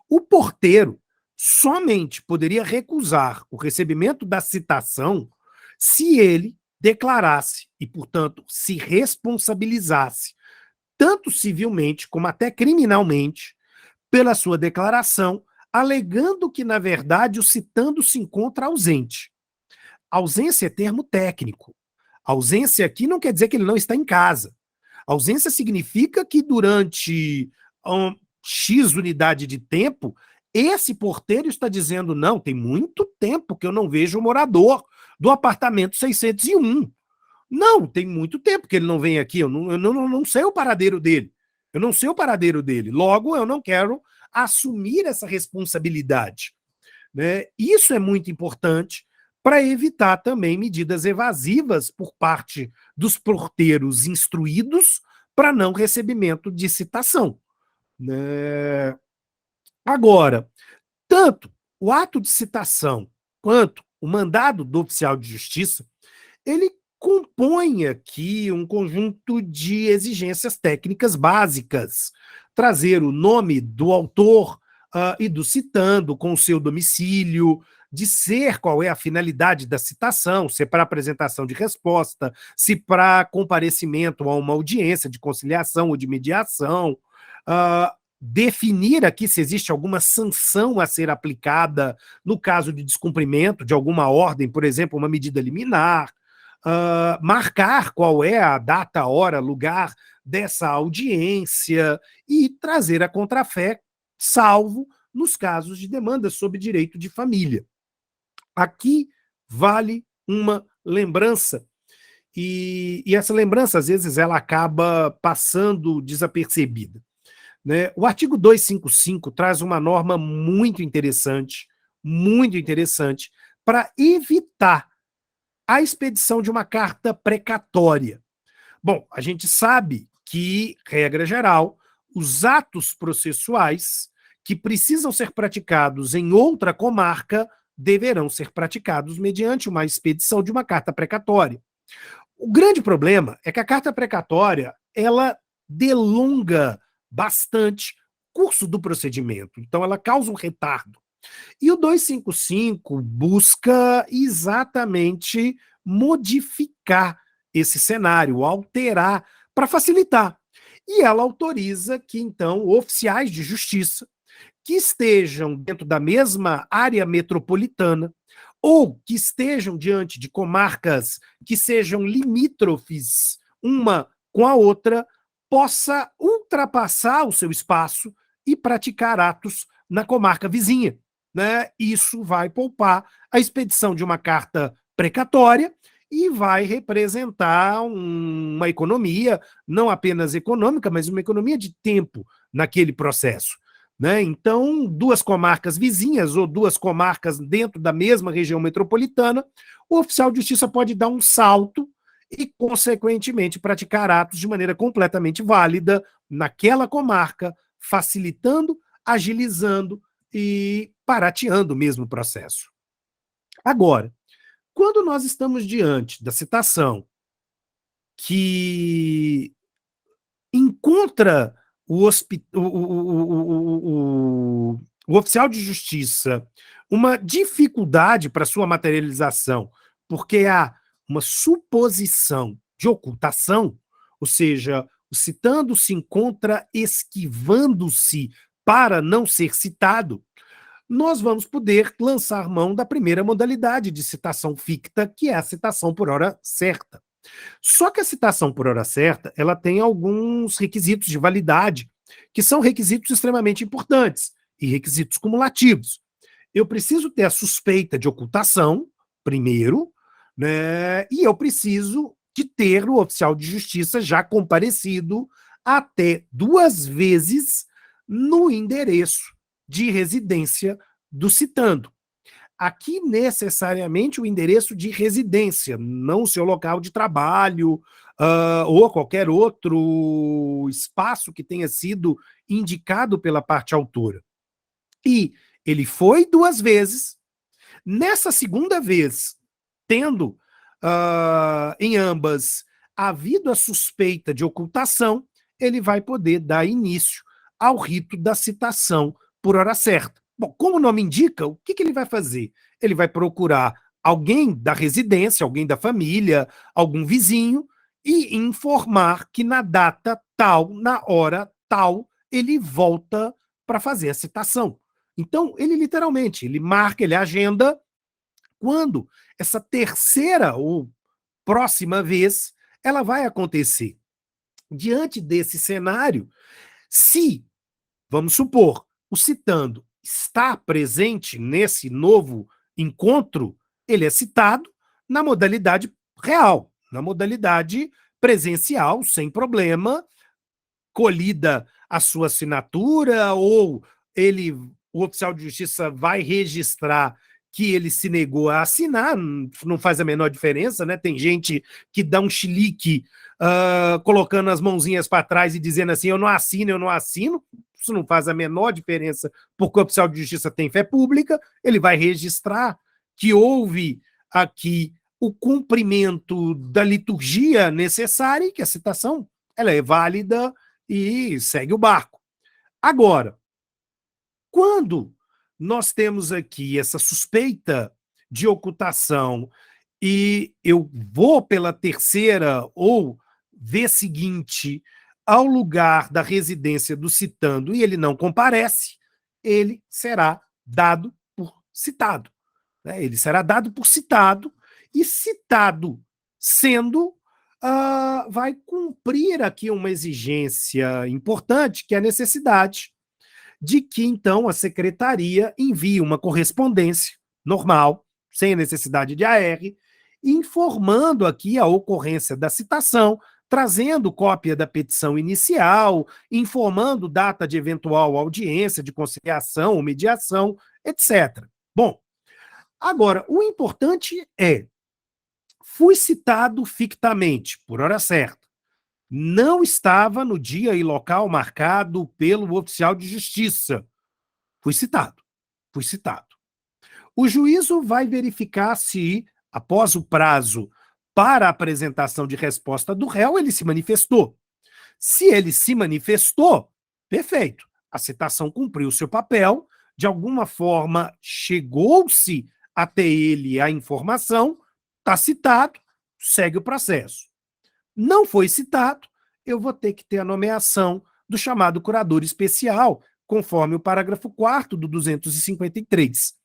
o porteiro somente poderia recusar o recebimento da citação se ele declarasse e, portanto, se responsabilizasse, tanto civilmente como até criminalmente, pela sua declaração, alegando que, na verdade, o citando se encontra ausente. Ausência é termo técnico. Ausência aqui não quer dizer que ele não está em casa. Ausência significa que durante X unidade de tempo, esse porteiro está dizendo, não, tem muito tempo que eu não vejo o morador do apartamento 601. Não, tem muito tempo que ele não vem aqui, eu não sei o paradeiro dele. Eu não sei o paradeiro dele. Logo, eu não quero assumir essa responsabilidade. Né? Isso é muito importante para evitar também medidas evasivas por parte dos porteiros instruídos para não recebimento de citação. Né? Agora, tanto o ato de citação quanto o mandado do oficial de justiça, ele compõe aqui um conjunto de exigências técnicas básicas. Trazer o nome do autor e do citando com o seu domicílio, dizer qual é a finalidade da citação, se é para apresentação de resposta, se para comparecimento a uma audiência de conciliação ou de mediação, definir aqui se existe alguma sanção a ser aplicada no caso de descumprimento de alguma ordem, por exemplo, uma medida liminar, marcar qual é a data, hora, lugar dessa audiência e trazer a contrafé, salvo nos casos de demanda sob direito de família. Aqui vale uma lembrança, e essa lembrança, às vezes, ela acaba passando desapercebida. Né? O artigo 255 traz uma norma muito interessante para evitar a expedição de uma carta precatória. Bom, a gente sabe que, regra geral, os atos processuais que precisam ser praticados em outra comarca deverão ser praticados mediante uma expedição de uma carta precatória. O grande problema é que a carta precatória, ela delonga bastante o curso do procedimento, então ela causa um retardo. E o 255 busca exatamente modificar esse cenário, alterar, para facilitar. E ela autoriza que, então, oficiais de justiça que estejam dentro da mesma área metropolitana ou que estejam diante de comarcas que sejam limítrofes uma com a outra, possa ultrapassar o seu espaço e praticar atos na comarca vizinha. Né? Isso vai poupar a expedição de uma carta precatória e vai representar uma economia, não apenas econômica, mas uma economia de tempo naquele processo. Né? Então, duas comarcas vizinhas ou duas comarcas dentro da mesma região metropolitana, o oficial de justiça pode dar um salto e, consequentemente, praticar atos de maneira completamente válida naquela comarca, facilitando, agilizando e barateando mesmo o processo. Agora, quando nós estamos diante da citação que encontra o oficial de justiça uma dificuldade para sua materialização, porque há uma suposição de ocultação, ou seja, o citando se encontra esquivando-se para não ser citado, nós vamos poder lançar mão da primeira modalidade de citação ficta, que é a citação por hora certa. Só que a citação por hora certa, ela tem alguns requisitos de validade, que são requisitos extremamente importantes e requisitos cumulativos. Eu preciso ter a suspeita de ocultação, primeiro, né? E eu preciso de ter o oficial de justiça já comparecido até 2 vezes no endereço de residência do citando. Aqui, necessariamente, o endereço de residência, não o seu local de trabalho, ou qualquer outro espaço que tenha sido indicado pela parte autora. E ele foi 2 vezes. Nessa segunda vez, tendo em ambas havido a suspeita de ocultação, ele vai poder dar início ao rito da citação por hora certa. Bom, como o nome indica, o que ele vai fazer? Ele vai procurar alguém da residência, alguém da família, algum vizinho, e informar que na data tal, na hora tal, ele volta para fazer a citação. Então, ele literalmente, ele marca, ele agenda quando essa terceira ou próxima vez ela vai acontecer. Diante desse cenário, se, vamos supor, o citando está presente nesse novo encontro, ele é citado na modalidade real, na modalidade presencial, sem problema, colhida a sua assinatura, ou o oficial de justiça vai registrar que ele se negou a assinar, não faz a menor diferença, né? Tem gente que dá um chilique colocando as mãozinhas para trás e dizendo assim, eu não assino, isso não faz a menor diferença, porque o oficial de justiça tem fé pública, ele vai registrar que houve aqui o cumprimento da liturgia necessária e que a citação ela é válida e segue o barco. Agora, quando nós temos aqui essa suspeita de ocultação e eu vou pela terceira ou vez seguinte ao lugar da residência do citando e ele não comparece, ele será dado por citado. Né? Ele será dado por citado e citado sendo, vai cumprir aqui uma exigência importante, que é a necessidade de que, então, a secretaria envie uma correspondência normal, sem a necessidade de AR, informando aqui a ocorrência da citação, trazendo cópia da petição inicial, informando data de eventual audiência, de conciliação ou mediação, etc. Bom, agora, o importante é, fui citado fictamente, por hora certa, não estava no dia e local marcado pelo oficial de justiça. Fui citado. O juízo vai verificar se, após o prazo para a apresentação de resposta do réu, ele se manifestou. Se ele se manifestou, perfeito. A citação cumpriu seu papel, de alguma forma chegou-se até ele a informação, está citado, segue o processo. Não foi citado, eu vou ter que ter a nomeação do chamado curador especial, conforme o parágrafo 4º do 253.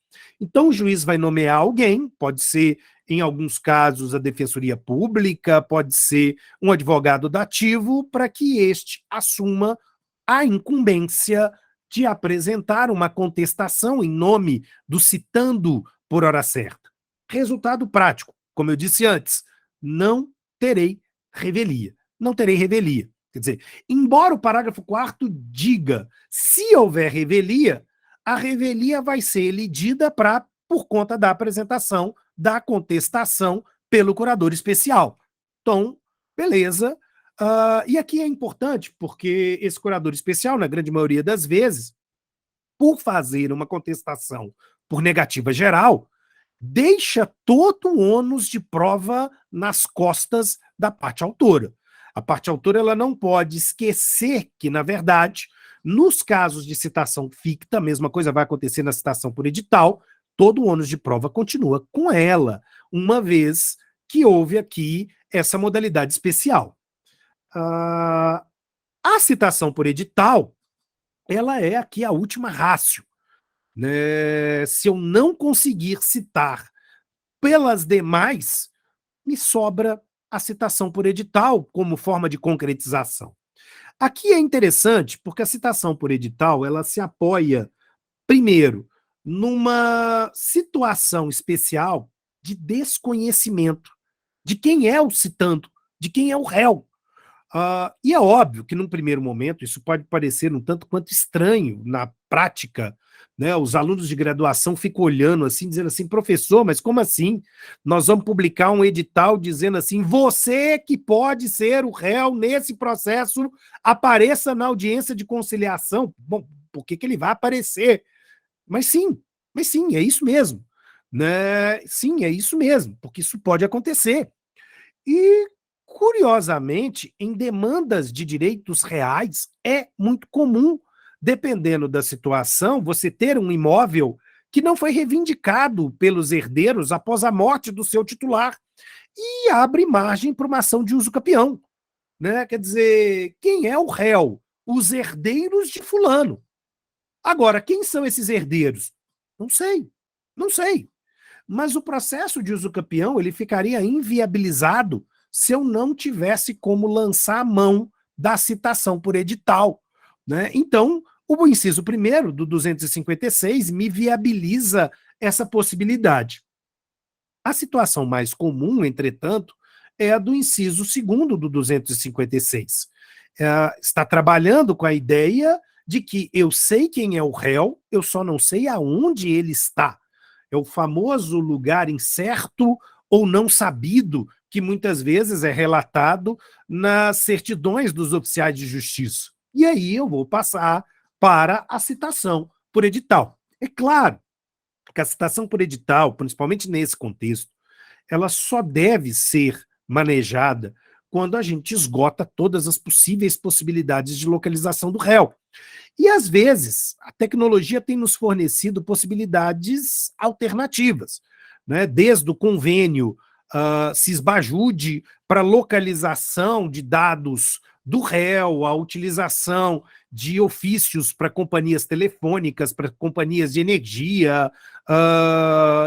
Então, o juiz vai nomear alguém, pode ser, em alguns casos, a Defensoria Pública, pode ser um advogado dativo, para que este assuma a incumbência de apresentar uma contestação em nome do citando por hora certa. Resultado prático, como eu disse antes, não terei revelia. Não terei revelia. Quer dizer, embora o parágrafo 4º diga, se houver revelia, a revelia vai ser elidida por conta da apresentação da contestação pelo curador especial. Então, beleza. E aqui é importante, porque esse curador especial, na grande maioria das vezes, por fazer uma contestação por negativa geral, deixa todo o ônus de prova nas costas da parte autora. A parte autora ela não pode esquecer que, na verdade, nos casos de citação ficta, a mesma coisa vai acontecer na citação por edital, todo o ônus de prova continua com ela, uma vez que houve aqui essa modalidade especial. A citação por edital, ela é aqui a última ratio. Né? Se eu não conseguir citar pelas demais, me sobra a citação por edital como forma de concretização. Aqui é interessante porque a citação por edital ela se apoia, primeiro, numa situação especial de desconhecimento de quem é o citando, de quem é o réu. E é óbvio que, num primeiro momento, isso pode parecer um tanto quanto estranho na prática, né? Os alunos de graduação ficam olhando assim, dizendo assim, professor, mas como assim? Nós vamos publicar um edital dizendo assim, você que pode ser o réu nesse processo, apareça na audiência de conciliação. Bom, por que ele vai aparecer? Mas sim, é isso mesmo. Né? Sim, é isso mesmo, porque isso pode acontecer. E, curiosamente, em demandas de direitos reais, é muito comum, dependendo da situação, você ter um imóvel que não foi reivindicado pelos herdeiros após a morte do seu titular e abre margem para uma ação de uso capião. Né? Quer dizer, quem é o réu? Os herdeiros de fulano. Agora, quem são esses herdeiros? Não sei, não sei. Mas o processo de usucapião ele ficaria inviabilizado se eu não tivesse como lançar a mão da citação por edital. Né? Então, o inciso 1º do 256 me viabiliza essa possibilidade. A situação mais comum, entretanto, é a do inciso 2º do 256. Está trabalhando com a ideia de que eu sei quem é o réu, eu só não sei aonde ele está. É o famoso lugar incerto ou não sabido, que muitas vezes é relatado nas certidões dos oficiais de justiça. E aí eu vou passar para a citação por edital. É claro que a citação por edital, principalmente nesse contexto, ela só deve ser manejada quando a gente esgota todas as possíveis possibilidades de localização do réu. E, às vezes, a tecnologia tem nos fornecido possibilidades alternativas, né? Desde o convênio Cisbajude para localização de dados do réu, a utilização de ofícios para companhias telefônicas, para companhias de energia,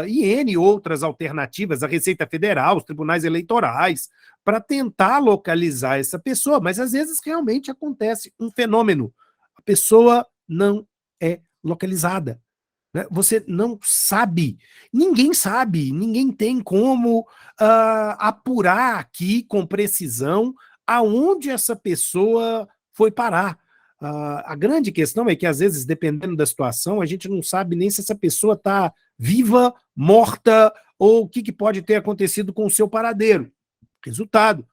e N outras alternativas, a Receita Federal, os tribunais eleitorais, para tentar localizar essa pessoa, mas às vezes realmente acontece um fenômeno. A pessoa não é localizada. Né? Você não sabe, ninguém tem como apurar aqui com precisão aonde essa pessoa foi parar. A grande questão é que, às vezes, dependendo da situação, a gente não sabe nem se essa pessoa está viva, morta, ou o que pode ter acontecido com o seu paradeiro. Resultado,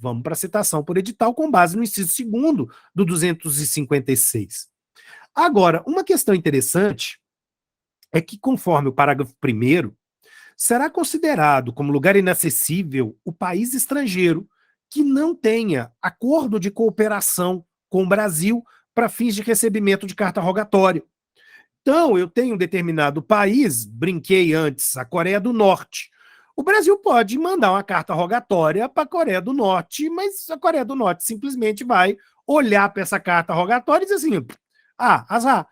vamos para a citação por edital com base no inciso 2º do 256. Agora, uma questão interessante é que, conforme o parágrafo 1º, será considerado como lugar inacessível o país estrangeiro que não tenha acordo de cooperação com o Brasil para fins de recebimento de carta rogatória. Então, eu tenho um determinado país, brinquei antes, a Coreia do Norte. O Brasil pode mandar uma carta rogatória para a Coreia do Norte, mas a Coreia do Norte simplesmente vai olhar para essa carta rogatória e dizer assim: azar,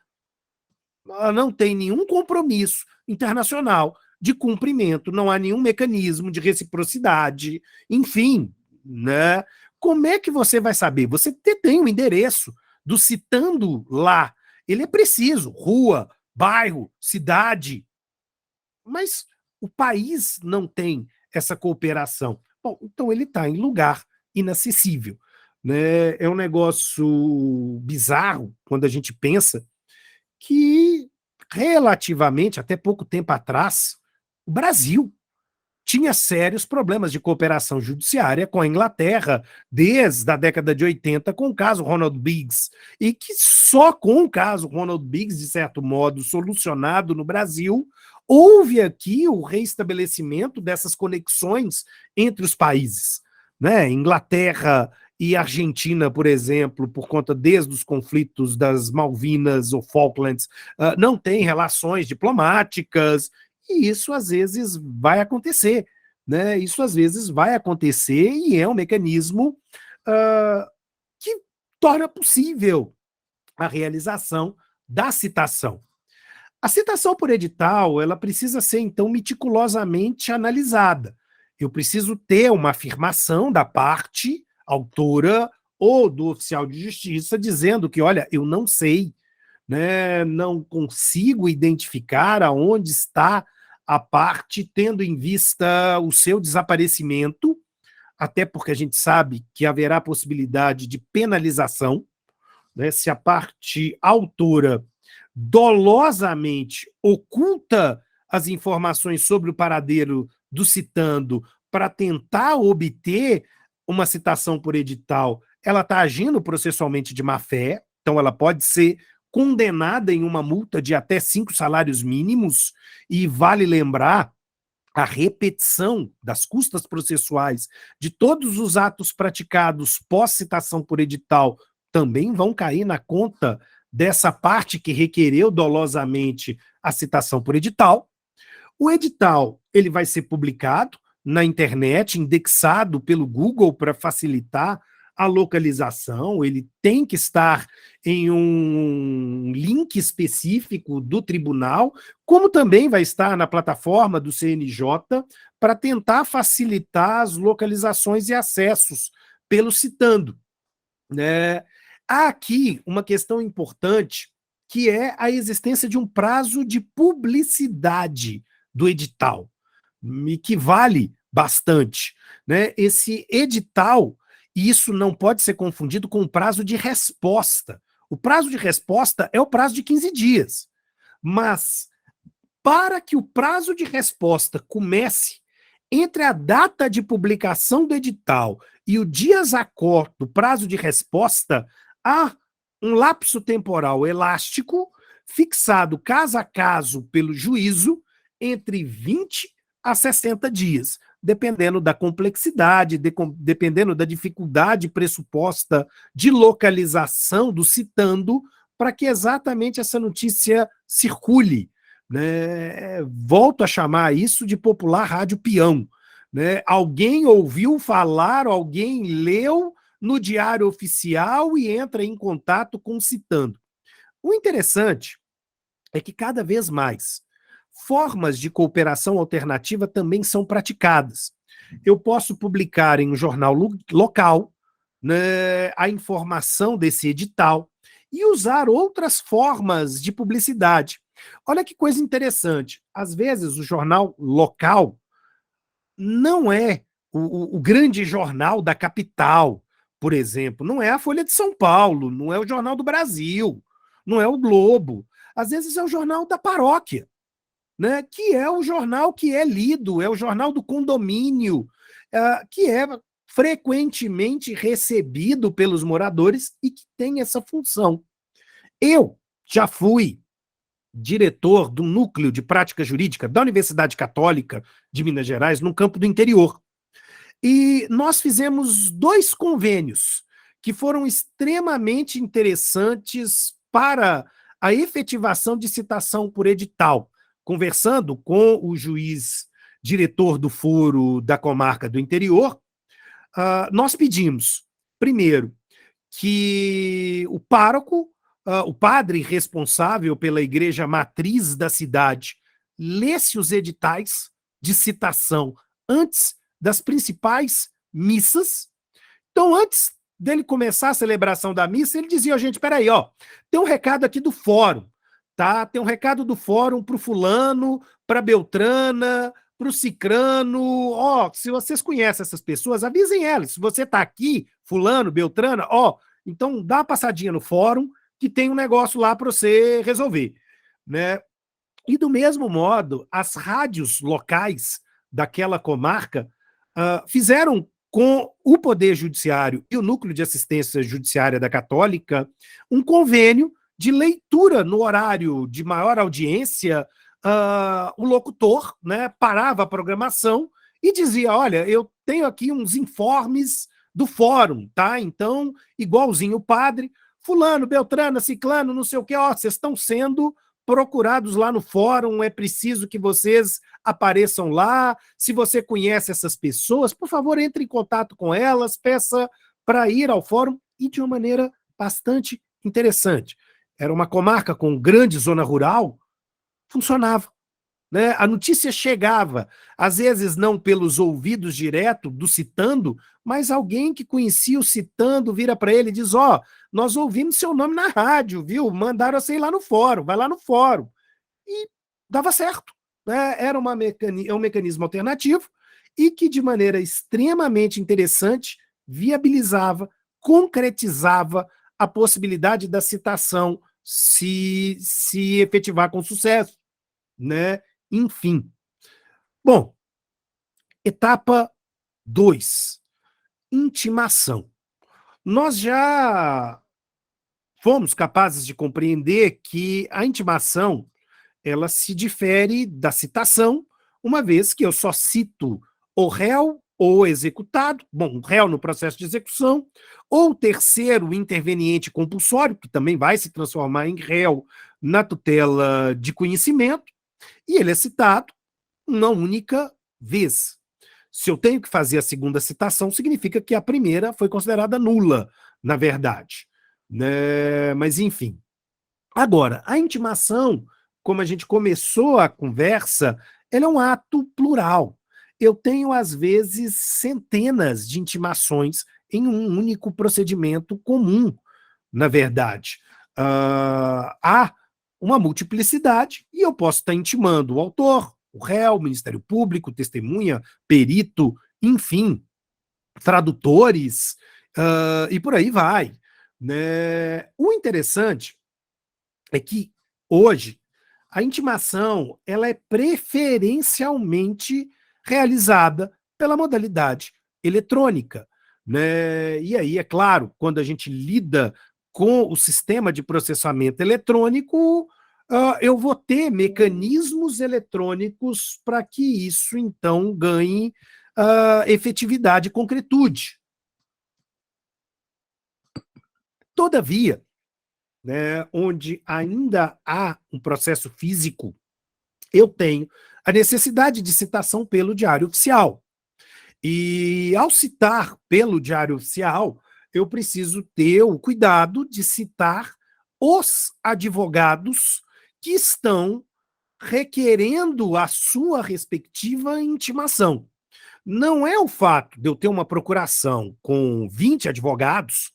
não tem nenhum compromisso internacional de cumprimento, não há nenhum mecanismo de reciprocidade, enfim, né? Como é que você vai saber? Você tem o endereço do citando lá, ele é preciso, rua, bairro, cidade, mas o país não tem essa cooperação. Bom, então ele está em lugar inacessível. Né? É um negócio bizarro quando a gente pensa que, relativamente, até pouco tempo atrás, o Brasil tinha sérios problemas de cooperação judiciária com a Inglaterra, desde a década de 80, com o caso Ronald Biggs, e que só com o caso Ronald Biggs, de certo modo, solucionado no Brasil, houve aqui o reestabelecimento dessas conexões entre os países. Né? Inglaterra e Argentina, por exemplo, por conta desde os conflitos das Malvinas ou Falklands, não têm relações diplomáticas, e isso às vezes vai acontecer. Né? Isso às vezes vai acontecer e é um mecanismo que torna possível a realização da citação. A citação por edital, ela precisa ser, então, meticulosamente analisada. Eu preciso ter uma afirmação da parte autora ou do oficial de justiça dizendo que, olha, eu não sei, né, não consigo identificar aonde está a parte, tendo em vista o seu desaparecimento, até porque a gente sabe que haverá possibilidade de penalização, né, se a parte autora dolosamente oculta as informações sobre o paradeiro do citando para tentar obter uma citação por edital, ela está agindo processualmente de má-fé, então ela pode ser condenada em uma multa de até 5 salários mínimos, e vale lembrar a repetição das custas processuais de todos os atos praticados pós-citação por edital também vão cair na conta dessa parte que requereu dolosamente a citação por edital. O edital ele vai ser publicado na internet, indexado pelo Google para facilitar a localização, ele tem que estar em um link específico do tribunal, como também vai estar na plataforma do CNJ, para tentar facilitar as localizações e acessos pelo citando, né? Há aqui uma questão importante, que é a existência de um prazo de publicidade do edital, e que vale bastante, né? Esse edital, isso não pode ser confundido com o prazo de resposta. O prazo de resposta é o prazo de 15 dias, mas para que o prazo de resposta comece entre a data de publicação do edital e o dias acor do prazo de resposta, há um lapso temporal elástico fixado caso a caso pelo juízo entre 20 a 60 dias, dependendo da complexidade, dependendo da dificuldade pressuposta de localização do citando, para que exatamente essa notícia circule, né? Volto a chamar isso de popular rádio peão, né? Alguém ouviu falar, alguém leu no diário oficial e entra em contato com o citando. O interessante é que cada vez mais formas de cooperação alternativa também são praticadas. Eu posso publicar em um jornal local, né, a informação desse edital e usar outras formas de publicidade. Olha que coisa interessante. Às vezes o jornal local não é o grande jornal da capital, por exemplo. Não é a Folha de São Paulo, não é o Jornal do Brasil, não é o Globo. Às vezes é o jornal da paróquia, né? Que é o jornal que é lido, é o jornal do condomínio, que é frequentemente recebido pelos moradores e que tem essa função. Eu já fui diretor do Núcleo de Prática Jurídica da Universidade Católica de Minas Gerais, no campo do interior. E nós fizemos 2 convênios que foram extremamente interessantes para a efetivação de citação por edital. Conversando com o juiz diretor do foro da comarca do interior, nós pedimos, primeiro, que o pároco, o padre responsável pela igreja matriz da cidade, lesse os editais de citação antes das principais missas. Então, antes dele começar a celebração da missa, ele dizia: gente, peraí, ó, tem um recado aqui do fórum, tá? Tem um recado do fórum para o fulano, para Beltrana, para o cicrano. Ó, se vocês conhecem essas pessoas, avisem elas. Se você está aqui, fulano, Beltrana, ó, então dá uma passadinha no fórum que tem um negócio lá para você resolver, né? E do mesmo modo, as rádios locais daquela comarca fizeram com o Poder Judiciário e o Núcleo de Assistência Judiciária da Católica um convênio de leitura no horário de maior audiência. O locutor, né, parava a programação e dizia: olha, eu tenho aqui uns informes do fórum, tá? Então, igualzinho o padre, fulano, Beltrana, ciclano, não sei o que, ó, vocês estão sendo procurados lá no fórum, é preciso que vocês apareçam lá. Se você conhece essas pessoas, por favor, entre em contato com elas, peça para ir ao fórum, e de uma maneira bastante interessante. Era uma comarca com grande zona rural, funcionava, né? A notícia chegava, às vezes não pelos ouvidos direto do citando, mas alguém que conhecia o citando vira para ele e diz: ó, nós ouvimos seu nome na rádio, viu? Mandaram você ir lá no fórum, vai lá no fórum. E dava certo, né? Era um mecanismo alternativo e que, de maneira extremamente interessante, viabilizava, concretizava a possibilidade da citação se efetivar com sucesso, né? Enfim. Bom, etapa 2, intimação. Nós já fomos capazes de compreender que a intimação, ela se difere da citação, uma vez que eu só cito o réu ou executado, bom, o réu no processo de execução, ou o terceiro interveniente compulsório, que também vai se transformar em réu na tutela de conhecimento, e ele é citado uma única vez. Se eu tenho que fazer a segunda citação, significa que a primeira foi considerada nula, na verdade. Né? Mas, enfim. Agora, a intimação, como a gente começou a conversa, ela é um ato plural. Eu tenho, às vezes, centenas de intimações em um único procedimento comum, na verdade. Há uma multiplicidade e eu posso estar intimando o autor, o réu, o Ministério Público, testemunha, perito, enfim, tradutores, e por aí vai. Né? O interessante é que hoje a intimação ela é preferencialmente realizada pela modalidade eletrônica. Né? E aí, é claro, quando a gente lida com o sistema de processamento eletrônico, eu vou ter mecanismos eletrônicos para que isso, então, ganhe efetividade e concretude. Todavia, né, onde ainda há um processo físico, eu tenho a necessidade de citação pelo Diário Oficial. E ao citar pelo Diário Oficial, eu preciso ter o cuidado de citar os advogados que estão requerendo a sua respectiva intimação. Não é o fato de eu ter uma procuração com 20 advogados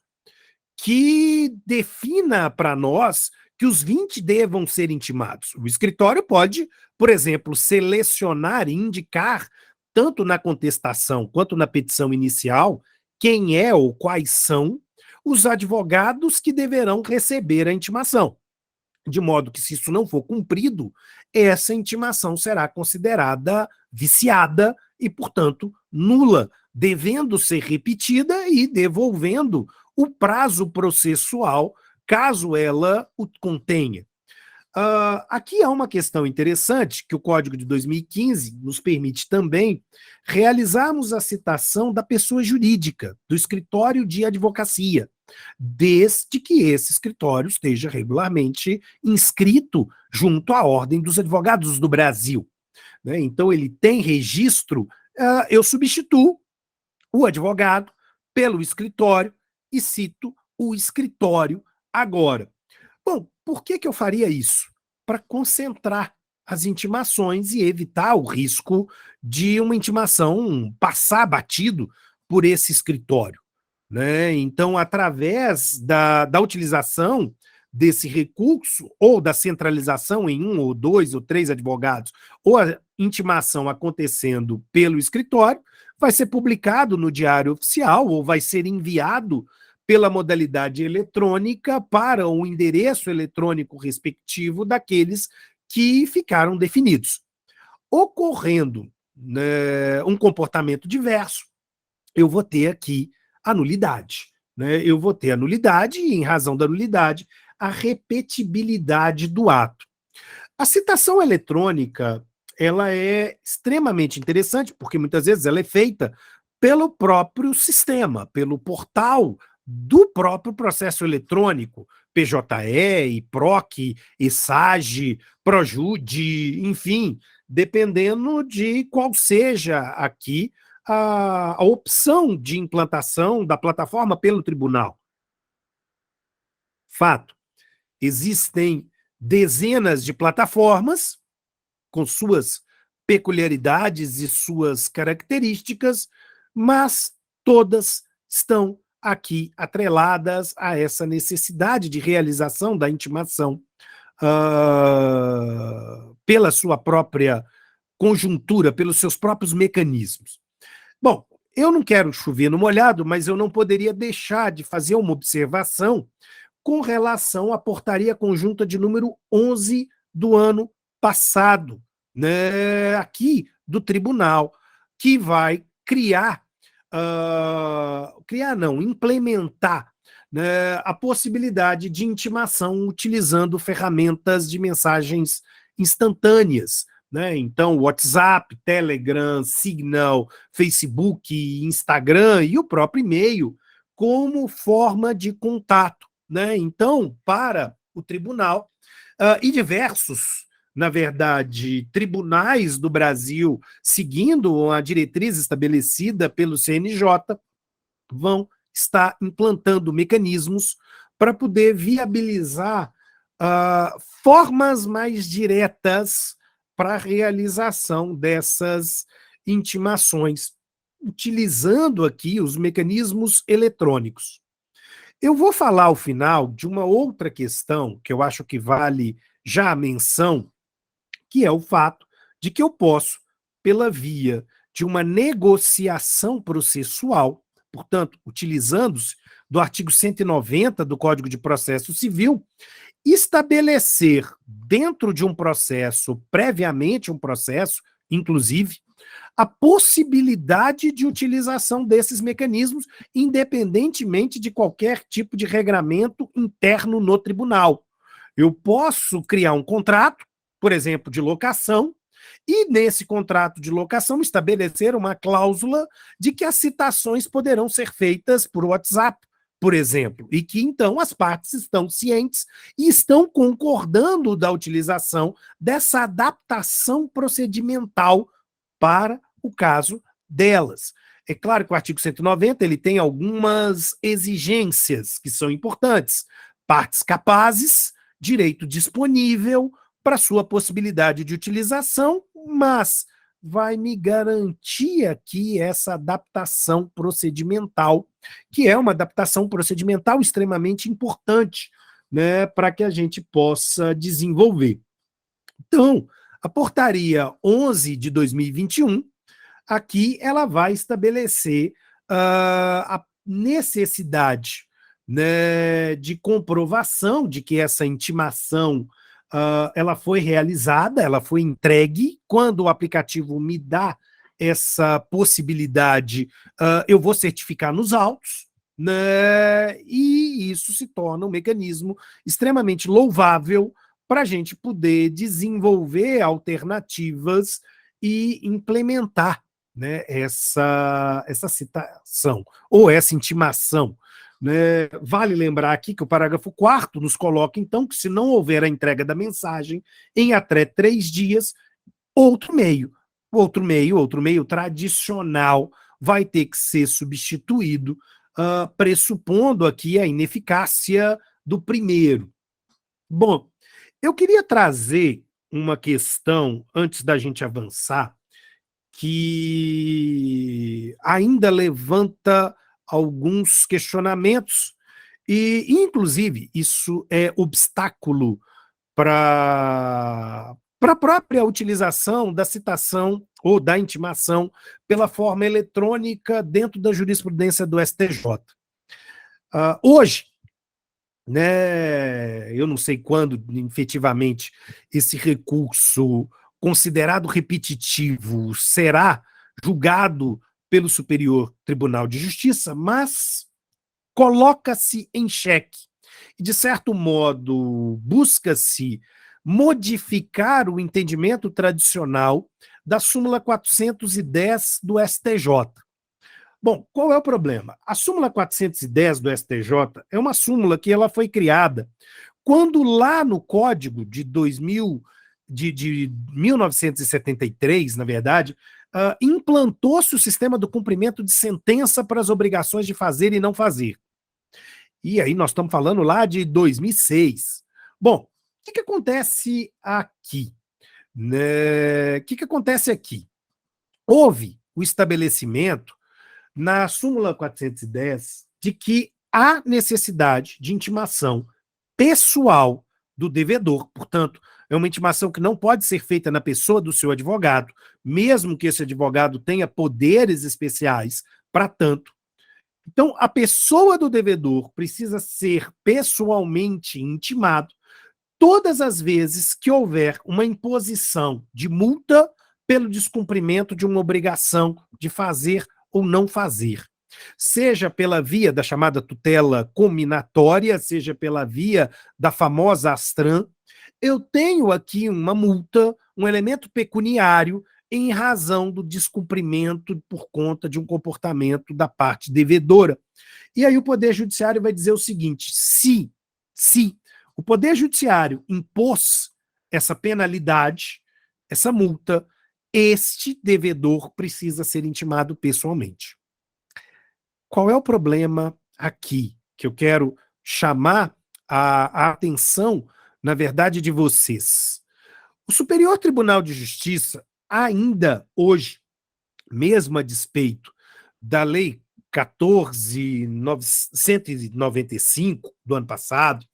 que defina para nós que os 20 devam ser intimados. O escritório pode, por exemplo, selecionar e indicar, tanto na contestação quanto na petição inicial, quem é ou quais são os advogados que deverão receber a intimação. De modo que, se isso não for cumprido, essa intimação será considerada viciada e, portanto, nula, devendo ser repetida e devolvendo o prazo processual, caso ela o contenha. Aqui há uma questão interessante que o Código de 2015 nos permite também realizarmos a citação da pessoa jurídica, do escritório de advocacia, desde que esse escritório esteja regularmente inscrito junto à Ordem dos Advogados do Brasil. Né? Então, ele tem registro, eu substituo o advogado pelo escritório e cito o escritório agora. Bom, por que eu faria isso? Para concentrar as intimações e evitar o risco de uma intimação passar batido por esse escritório. Né? Então, através da utilização desse recurso, ou da centralização em um, ou dois, ou três advogados, ou a intimação acontecendo pelo escritório, vai ser publicado no Diário Oficial, ou vai ser enviado pela modalidade eletrônica para o endereço eletrônico respectivo daqueles que ficaram definidos. Ocorrendo, né, um comportamento diverso, eu vou ter aqui a nulidade. Né? Eu vou ter a nulidade e, em razão da nulidade, a repetibilidade do ato. A citação eletrônica ela é extremamente interessante, porque muitas vezes ela é feita pelo próprio sistema, pelo portal do próprio processo eletrônico, PJE, IPROC, ESAGE, PROJUDE, enfim, dependendo de qual seja aqui a opção de implantação da plataforma pelo tribunal. Fato, existem dezenas de plataformas com suas peculiaridades e suas características, mas todas estão aqui atreladas a essa necessidade de realização da intimação pela sua própria conjuntura, pelos seus próprios mecanismos. Bom, eu não quero chover no molhado, mas eu não poderia deixar de fazer uma observação com relação à portaria conjunta de número 11 do ano passado, né, aqui do tribunal, que vai implementar, né, a possibilidade de intimação utilizando ferramentas de mensagens instantâneas. Né? Então, WhatsApp, Telegram, Signal, Facebook, Instagram e o próprio e-mail como forma de contato. Né? Então, para o tribunal, e diversos na verdade, tribunais do Brasil, seguindo a diretriz estabelecida pelo CNJ, vão estar implantando mecanismos para poder viabilizar formas mais diretas para a realização dessas intimações, utilizando aqui os mecanismos eletrônicos. Eu vou falar ao final de uma outra questão que eu acho que vale já a menção, que é o fato de que eu posso, pela via de uma negociação processual, portanto, utilizando-se do artigo 190 do Código de Processo Civil, estabelecer dentro de um processo, previamente um processo, inclusive, a possibilidade de utilização desses mecanismos, independentemente de qualquer tipo de regramento interno no tribunal. Eu posso criar um contrato, por exemplo, de locação, e nesse contrato de locação estabelecer uma cláusula de que as citações poderão ser feitas por WhatsApp, por exemplo, e que então as partes estão cientes e estão concordando da utilização dessa adaptação procedimental para o caso delas. É claro que o artigo 190 ele tem algumas exigências que são importantes. Partes capazes, direito disponível para sua possibilidade de utilização, mas vai me garantir aqui essa adaptação procedimental, que é uma adaptação procedimental extremamente importante, né, para que a gente possa desenvolver. Então, a portaria 11 de 2021, aqui ela vai estabelecer a necessidade, né, de comprovação de que essa intimação ela foi realizada, ela foi entregue. Quando o aplicativo me dá essa possibilidade, eu vou certificar nos autos, né, e isso se torna um mecanismo extremamente louvável para a gente poder desenvolver alternativas e implementar, né, essa citação ou essa intimação. Né? Vale lembrar aqui que o parágrafo 4º nos coloca, então, que se não houver a entrega da mensagem em até 3 dias, outro meio tradicional vai ter que ser substituído, pressupondo aqui a ineficácia do primeiro. Bom, eu queria trazer uma questão, antes da gente avançar, que ainda levanta alguns questionamentos, e, inclusive, isso é obstáculo para a própria utilização da citação ou da intimação pela forma eletrônica dentro da jurisprudência do STJ. Hoje, né, eu não sei quando, efetivamente, esse recurso considerado repetitivo será julgado pelo Superior Tribunal de Justiça, mas coloca-se em xeque. E, de certo modo, busca-se modificar o entendimento tradicional da súmula 410 do STJ. Bom, qual é o problema? A súmula 410 do STJ é uma súmula que ela foi criada quando lá no Código de 1973, na verdade, implantou-se o sistema do cumprimento de sentença para as obrigações de fazer e não fazer. E aí nós estamos falando lá de 2006. Bom, o que acontece aqui? Né? O que acontece aqui? Houve o estabelecimento na súmula 410 de que há necessidade de intimação pessoal do devedor, portanto, é uma intimação que não pode ser feita na pessoa do seu advogado, mesmo que esse advogado tenha poderes especiais para tanto. Então, a pessoa do devedor precisa ser pessoalmente intimado todas as vezes que houver uma imposição de multa pelo descumprimento de uma obrigação de fazer ou não fazer. Seja pela via da chamada tutela cominatória, seja pela via da famosa ASTRAN, eu tenho aqui uma multa, um elemento pecuniário, em razão do descumprimento por conta de um comportamento da parte devedora. E aí o Poder Judiciário vai dizer o seguinte: se o Poder Judiciário impôs essa penalidade, essa multa, este devedor precisa ser intimado pessoalmente. Qual é o problema aqui que eu quero chamar a atenção, na verdade, de vocês? O Superior Tribunal de Justiça, ainda hoje, mesmo a despeito da Lei 14.995 do ano passado,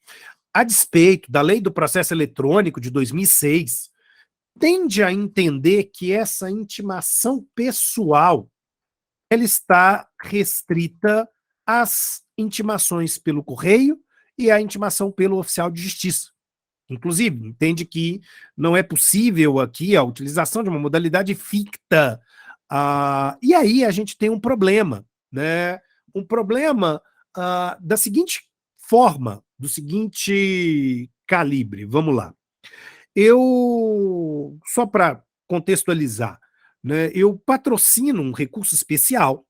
a despeito da Lei do Processo Eletrônico de 2006, tende a entender que essa intimação pessoal ela está restrita às intimações pelo correio e à intimação pelo oficial de justiça. Inclusive, entende que não é possível aqui a utilização de uma modalidade ficta. E aí a gente tem um problema, né? Um problema da seguinte forma, do seguinte calibre. Vamos lá. Só para contextualizar, né, eu patrocino um recurso especial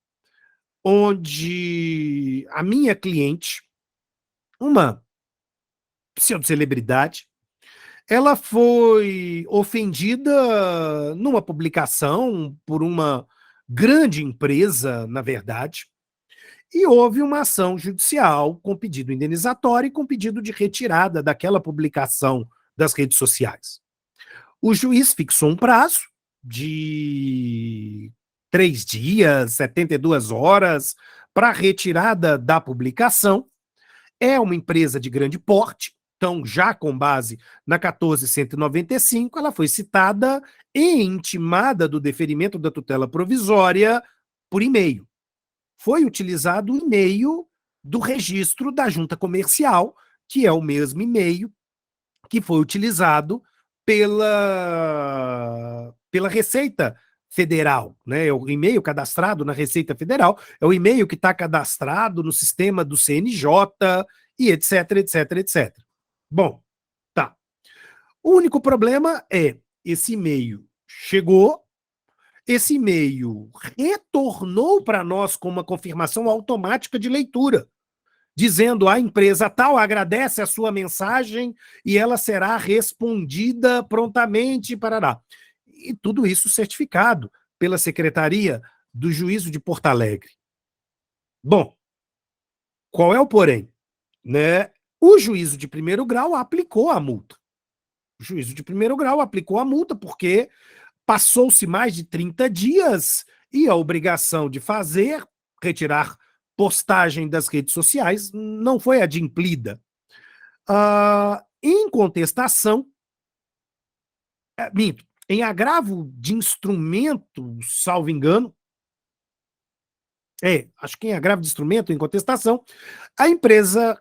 onde a minha cliente, uma pseudo-celebridade, ela foi ofendida numa publicação por uma grande empresa, na verdade, e houve uma ação judicial com pedido indenizatório e com pedido de retirada daquela publicação das redes sociais. O juiz fixou um prazo de 3 dias, 72 horas, para retirada da publicação. É uma empresa de grande porte, então, já com base na 14.195, ela foi citada e intimada do deferimento da tutela provisória por e-mail. Foi utilizado o e-mail do registro da junta comercial, que é o mesmo e-mail que foi utilizado pela Receita Federal, né? É o e-mail cadastrado na Receita Federal, é o e-mail que está cadastrado no sistema do CNJ e etc, etc, etc. Bom, tá. O único problema é esse e-mail chegou, esse e-mail retornou para nós com uma confirmação automática de leitura, dizendo a empresa tal agradece a sua mensagem e ela será respondida prontamente, parará. E tudo isso certificado pela Secretaria do Juízo de Porto Alegre. Bom, qual é o porém? Né? O juízo de primeiro grau aplicou a multa. O juízo de primeiro grau aplicou a multa porque passou-se mais de 30 dias e a obrigação de retirar postagem das redes sociais não foi adimplida. Em contestação, minto, em agravo de instrumento, salvo engano, acho que em agravo de instrumento, em contestação, a empresa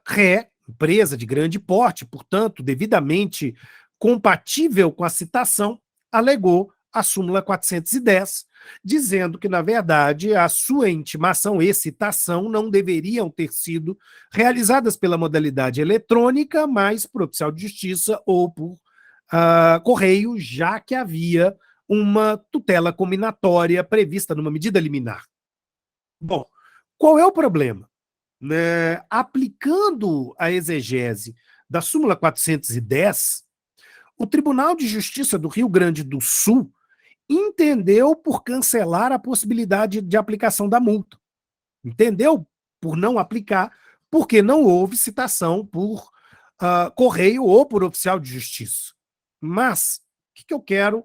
empresa de grande porte, portanto, devidamente compatível com a citação, alegou a súmula 410, dizendo que, na verdade, a sua intimação e citação não deveriam ter sido realizadas pela modalidade eletrônica, mas por oficial de justiça ou por correio, já que havia uma tutela combinatória prevista numa medida liminar. Bom, qual é o problema? Né? Aplicando a exegese da súmula 410, o Tribunal de Justiça do Rio Grande do Sul entendeu por cancelar a possibilidade de aplicação da multa. Entendeu por não aplicar, porque não houve citação por correio ou por oficial de justiça. Mas, o que eu quero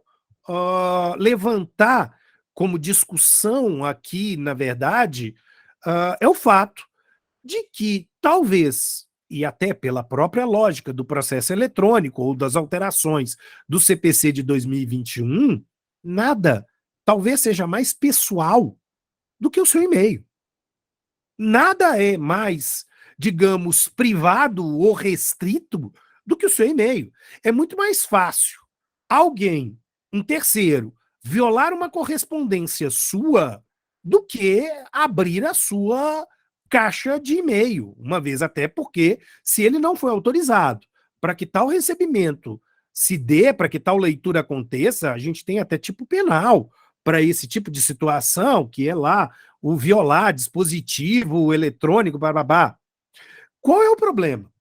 levantar como discussão aqui, na verdade, é o fato de que talvez, e até pela própria lógica do processo eletrônico ou das alterações do CPC de 2021, nada talvez seja mais pessoal do que o seu e-mail. Nada é mais, digamos, privado ou restrito do que o seu e-mail. É muito mais fácil alguém, um terceiro, violar uma correspondência sua do que abrir a sua caixa de e-mail, uma vez até porque, se ele não foi autorizado para que tal recebimento se dê, para que tal leitura aconteça, a gente tem até tipo penal para esse tipo de situação, que é lá o violar dispositivo eletrônico, bababá. Qual é o problema?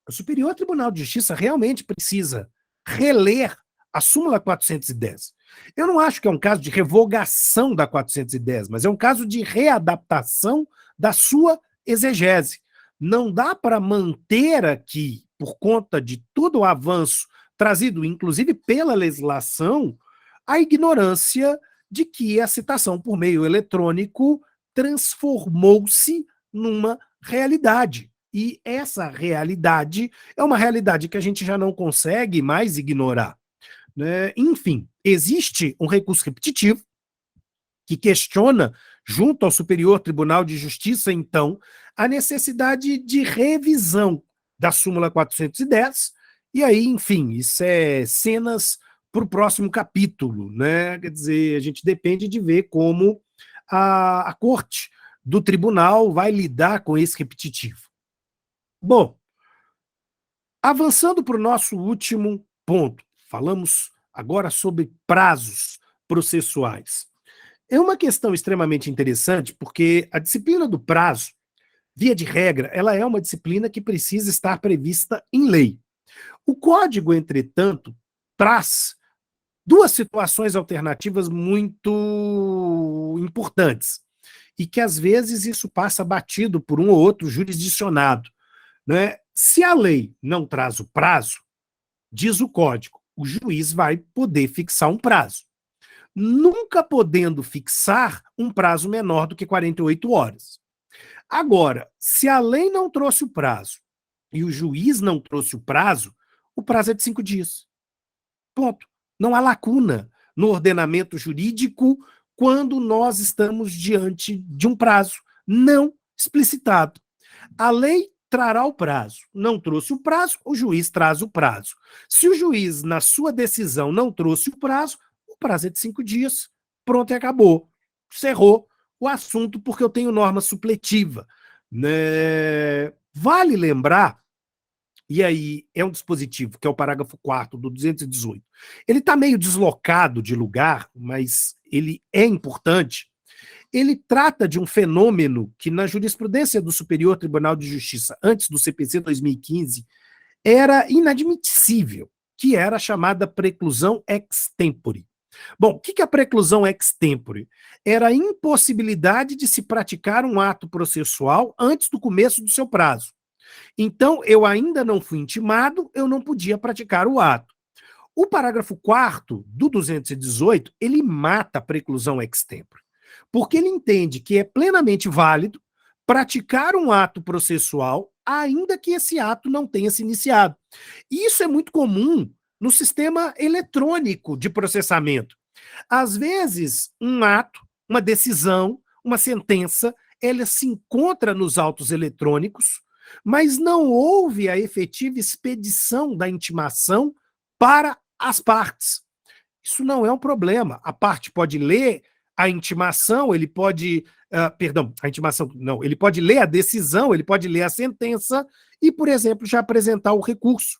O Superior Tribunal de Justiça realmente precisa reler a súmula 410. Eu não acho que é um caso de revogação da 410, mas é um caso de readaptação da sua exegese. Não dá para manter aqui, por conta de todo o avanço trazido, inclusive pela legislação, a ignorância de que a citação por meio eletrônico transformou-se numa realidade. E essa realidade é uma realidade que a gente já não consegue mais ignorar, né? Enfim, existe um recurso repetitivo que questiona, junto ao Superior Tribunal de Justiça, então, a necessidade de revisão da súmula 410, e aí, enfim, isso é cenas para o próximo capítulo, né? Quer dizer, a gente depende de ver como a corte do tribunal vai lidar com esse repetitivo. Bom, avançando para o nosso último ponto, falamos agora sobre prazos processuais. É uma questão extremamente interessante, porque a disciplina do prazo, via de regra, ela é uma disciplina que precisa estar prevista em lei. O Código, entretanto, traz duas situações alternativas muito importantes, e que às vezes isso passa batido por um ou outro jurisdicionado, né? Se a lei não traz o prazo, diz o Código, o juiz vai poder fixar um prazo, nunca podendo fixar um prazo menor do que 48 horas. Agora, se a lei não trouxe o prazo e o juiz não trouxe o prazo é de 5 dias. Ponto. Não há lacuna no ordenamento jurídico quando nós estamos diante de um prazo não explicitado. A lei trará o prazo. Não trouxe o prazo, o juiz traz o prazo. Se o juiz, na sua decisão, não trouxe o prazo é de 5 dias. Pronto e acabou. Cerrou o assunto, porque eu tenho norma supletiva, né? Vale lembrar, e aí é um dispositivo, que é o parágrafo 4º do 218. Ele está meio deslocado de lugar, mas ele é importante. Ele trata de um fenômeno que, na jurisprudência do Superior Tribunal de Justiça, antes do CPC 2015, era inadmissível, que era a chamada preclusão ex tempore. Bom, o que é a preclusão ex tempore? Era a impossibilidade de se praticar um ato processual antes do começo do seu prazo. Então, eu ainda não fui intimado, eu não podia praticar o ato. O parágrafo 4º do 218, ele mata a preclusão ex tempore, porque ele entende que é plenamente válido praticar um ato processual, ainda que esse ato não tenha se iniciado. E isso é muito comum no sistema eletrônico de processamento. Às vezes, um ato, uma decisão, uma sentença, ela se encontra nos autos eletrônicos, mas não houve a efetiva expedição da intimação para as partes. Isso não é um problema. A parte pode ler a intimação, ele pode, a intimação, não, ele pode ler a decisão, ele pode ler a sentença e, por exemplo, já apresentar o recurso.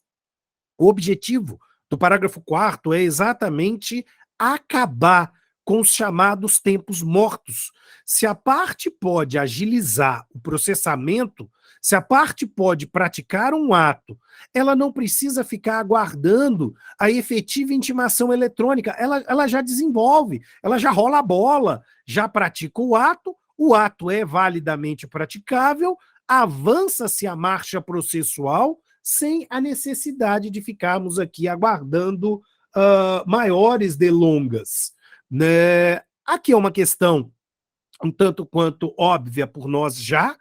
O objetivo do parágrafo 4º é exatamente acabar com os chamados tempos mortos. Se a parte pode agilizar o processamento, se a parte pode praticar um ato, ela não precisa ficar aguardando a efetiva intimação eletrônica, ela já desenvolve, ela já rola a bola, já pratica o ato é validamente praticável, avança-se a marcha processual sem a necessidade de ficarmos aqui aguardando maiores delongas, né? Aqui é uma questão um tanto quanto óbvia por nós já,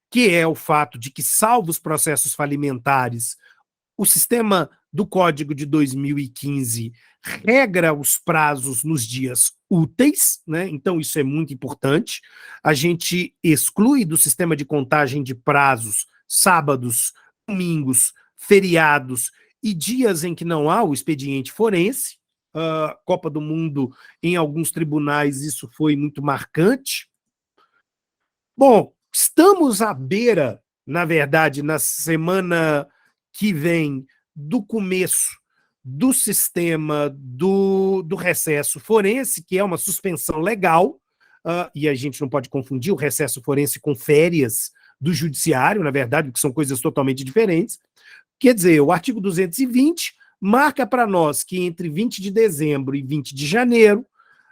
que é o fato de que, salvo os processos falimentares, o sistema do Código de 2015 regra os prazos nos dias úteis, né? Então isso é muito importante. A gente exclui do sistema de contagem de prazos sábados, domingos, feriados e dias em que não há o expediente forense. Copa do Mundo, em alguns tribunais, isso foi muito marcante. Bom, estamos à beira, na verdade, na semana que vem, do começo do sistema do recesso forense, que é uma suspensão legal, e a gente não pode confundir o recesso forense com férias do judiciário, na verdade, porque são coisas totalmente diferentes. Quer dizer, o artigo 220 marca para nós que entre 20 de dezembro e 20 de janeiro,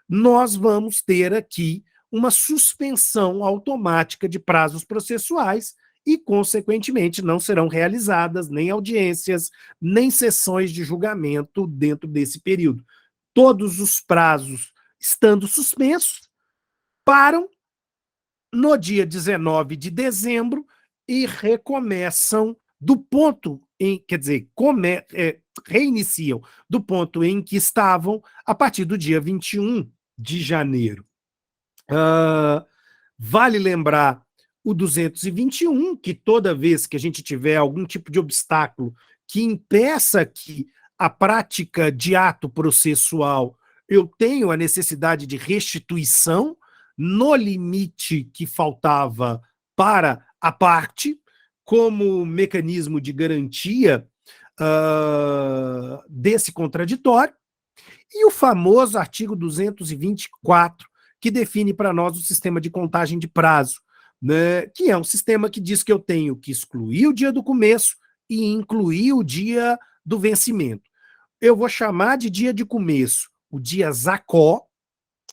nós vamos ter aqui uma suspensão automática de prazos processuais e, consequentemente, não serão realizadas nem audiências, nem sessões de julgamento dentro desse período. Todos os prazos, estando suspensos, param no dia 19 de dezembro e recomeçam do ponto em, quer dizer, reiniciam do ponto em que estavam a partir do dia 21 de janeiro. Vale lembrar o 221, que toda vez que a gente tiver algum tipo de obstáculo que impeça que a prática de ato processual, eu tenho a necessidade de restituição no limite que faltava para a parte, como mecanismo de garantia desse contraditório, e o famoso artigo 224, que define para nós o sistema de contagem de prazo, né, que é um sistema que diz que eu tenho que excluir o dia do começo e incluir o dia do vencimento. Eu vou chamar de dia de começo o dia Zacó,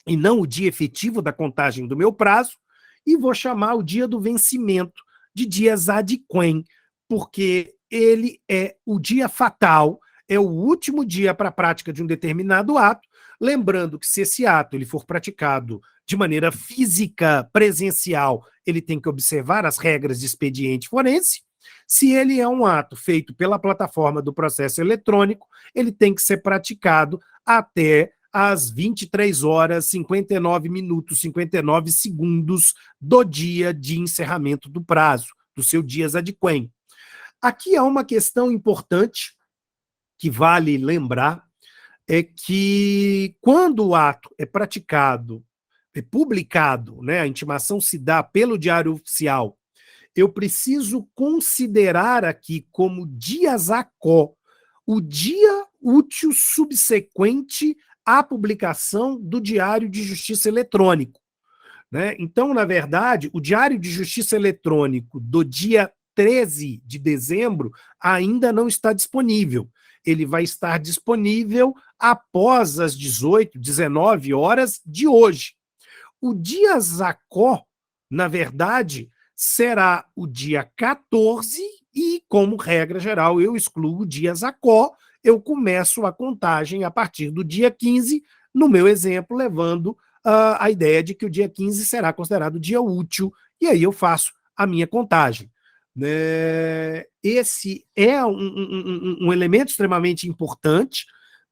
e não o dia efetivo da contagem do meu prazo, e vou chamar o dia do vencimento de dia Zadquem, porque ele é o dia fatal, é o último dia para a prática de um determinado ato, lembrando que se esse ato ele for praticado de maneira física, presencial, ele tem que observar as regras de expediente forense. Se ele é um ato feito pela plataforma do processo eletrônico, ele tem que ser praticado até às 23 horas, 59 minutos, 59 segundos do dia de encerramento do prazo, do seu dia Zadquem. Aqui há uma questão importante que vale lembrar, é que quando o ato é praticado, é publicado, né, a intimação se dá pelo Diário Oficial, eu preciso considerar aqui como dia Zacó o dia útil subsequente à publicação do Diário de Justiça Eletrônico, né? Então, na verdade, o Diário de Justiça Eletrônico do dia 13 de dezembro ainda não está disponível. Ele vai estar disponível após as 18, 19 horas de hoje. O dia Zacó, na verdade, será o dia 14 e, como regra geral, eu excluo o dia Zacó, eu começo a contagem a partir do dia 15, no meu exemplo, levando a ideia de que o dia 15 será considerado dia útil, e aí eu faço a minha contagem. Esse é um elemento extremamente importante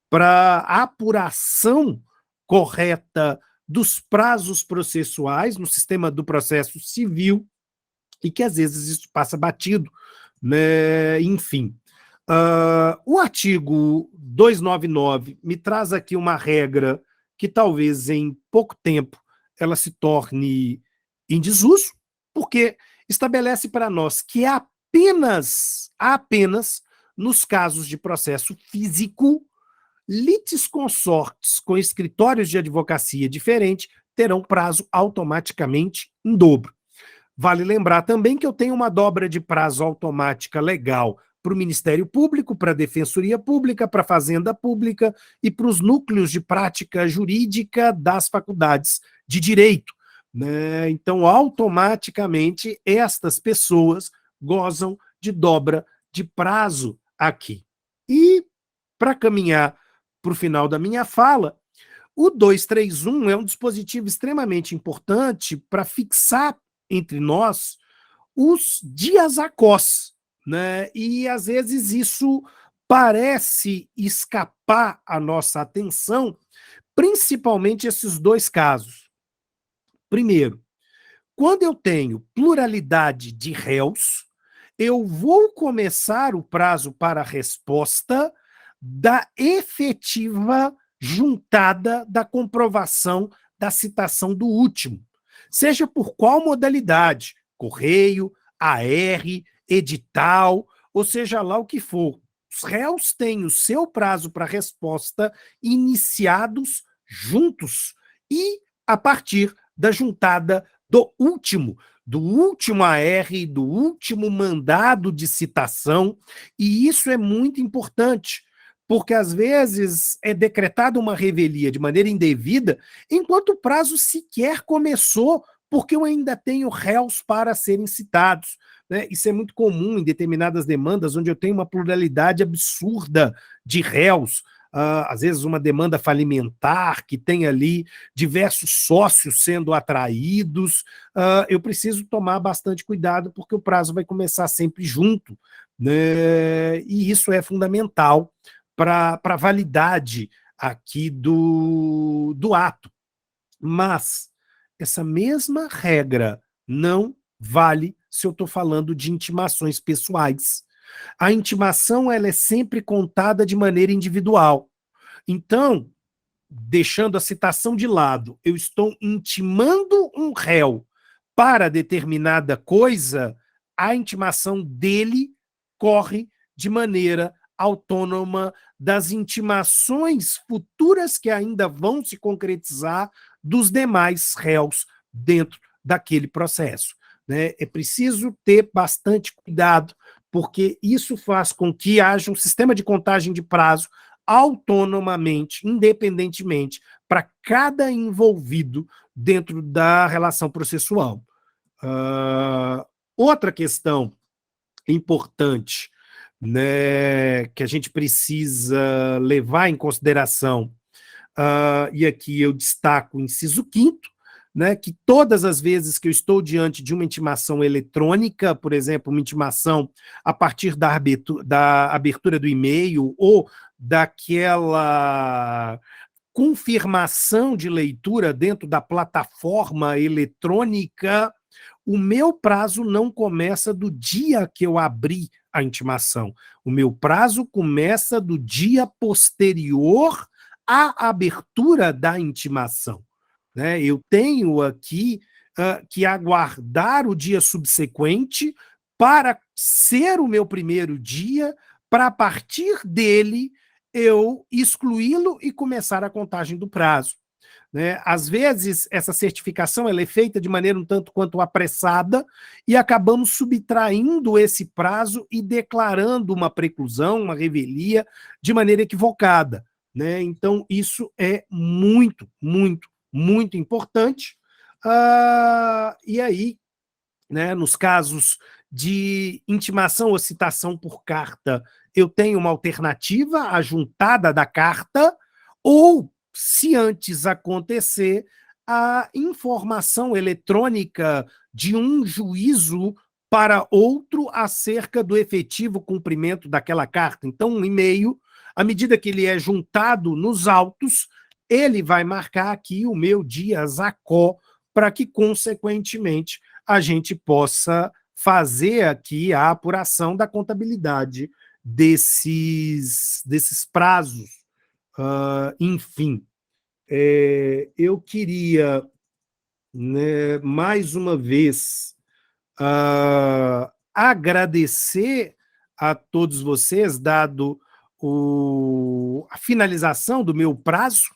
para a apuração correta dos prazos processuais no sistema do processo civil, e que às vezes isso passa batido, né? Enfim. O artigo 299 me traz aqui uma regra que talvez em pouco tempo ela se torne em desuso, porque estabelece para nós que apenas nos casos de processo físico, litisconsortes com escritórios de advocacia diferente terão prazo automaticamente em dobro. Vale lembrar também que eu tenho uma dobra de prazo automática legal para o Ministério Público, para a Defensoria Pública, para a Fazenda Pública e para os núcleos de prática jurídica das faculdades de direito, né? Então, automaticamente, estas pessoas gozam de dobra de prazo aqui. E, para caminhar para o final da minha fala, o 231 é um dispositivo extremamente importante para fixar entre nós os dias Zacós, né? E às vezes isso parece escapar à nossa atenção, principalmente esses dois casos. Primeiro, quando eu tenho pluralidade de réus, eu vou começar o prazo para a resposta da efetiva juntada da comprovação da citação do último, seja por qual modalidade, correio, AR, edital, ou seja lá o que for. Os réus têm o seu prazo para resposta iniciados juntos e a partir da juntada do último AR, do último mandado de citação, e isso é muito importante, porque às vezes é decretada uma revelia de maneira indevida, enquanto o prazo sequer começou, porque eu ainda tenho réus para serem citados. Né? Isso é muito comum em determinadas demandas, onde eu tenho uma pluralidade absurda de réus. Às vezes uma demanda falimentar, que tem ali diversos sócios sendo atraídos, eu preciso tomar bastante cuidado, porque o prazo vai começar sempre junto, né? E isso é fundamental para a validade aqui do ato. Mas essa mesma regra não vale se eu estou falando de intimações pessoais. A intimação ela é sempre contada de maneira individual. Então, deixando a citação de lado, eu estou intimando um réu para determinada coisa, a intimação dele corre de maneira autônoma das intimações futuras que ainda vão se concretizar dos demais réus dentro daquele processo. Né? É preciso ter bastante cuidado, porque isso faz com que haja um sistema de contagem de prazo autonomamente, independentemente, para cada envolvido dentro da relação processual. Outra questão importante, né, que a gente precisa levar em consideração, e aqui eu destaco o inciso 5º, né, que todas as vezes que eu estou diante de uma intimação eletrônica, por exemplo, uma intimação a partir da abertura do e-mail ou daquela confirmação de leitura dentro da plataforma eletrônica, o meu prazo não começa do dia que eu abri a intimação. O meu prazo começa do dia posterior à abertura da intimação. Né? Eu tenho aqui que aguardar o dia subsequente para ser o meu primeiro dia, para a partir dele eu excluí-lo e começar a contagem do prazo. Né? Às vezes, essa certificação ela é feita de maneira um tanto quanto apressada e acabamos subtraindo esse prazo e declarando uma preclusão, uma revelia, de maneira equivocada. Né? Então, isso é muito, muito, muito importante. E aí, né, nos casos de intimação ou citação por carta, eu tenho uma alternativa, a juntada da carta, ou, se antes acontecer, a informação eletrônica de um juízo para outro acerca do efetivo cumprimento daquela carta. Então, um e-mail, à medida que ele é juntado nos autos, ele vai marcar aqui o meu dia Zacó, para que, consequentemente, a gente possa fazer aqui a apuração da contabilidade desses prazos. Enfim, eu queria, né, mais uma vez, agradecer a todos vocês, dado a finalização do meu prazo,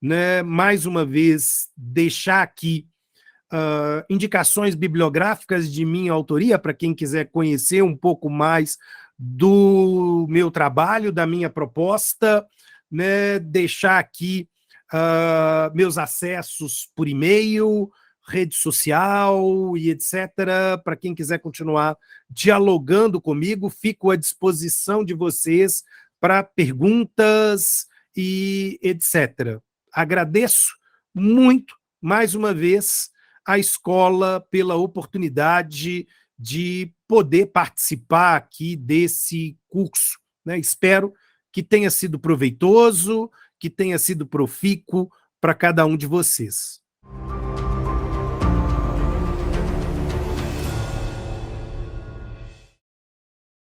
né, mais uma vez, deixar aqui indicações bibliográficas de minha autoria, para quem quiser conhecer um pouco mais do meu trabalho, da minha proposta, né? Deixar aqui meus acessos por e-mail, rede social e etc. Para quem quiser continuar dialogando comigo, fico à disposição de vocês para perguntas e etc. Agradeço muito, mais uma vez, a escola pela oportunidade de poder participar aqui desse curso. Né? Espero que tenha sido proveitoso, que tenha sido profícuo para cada um de vocês.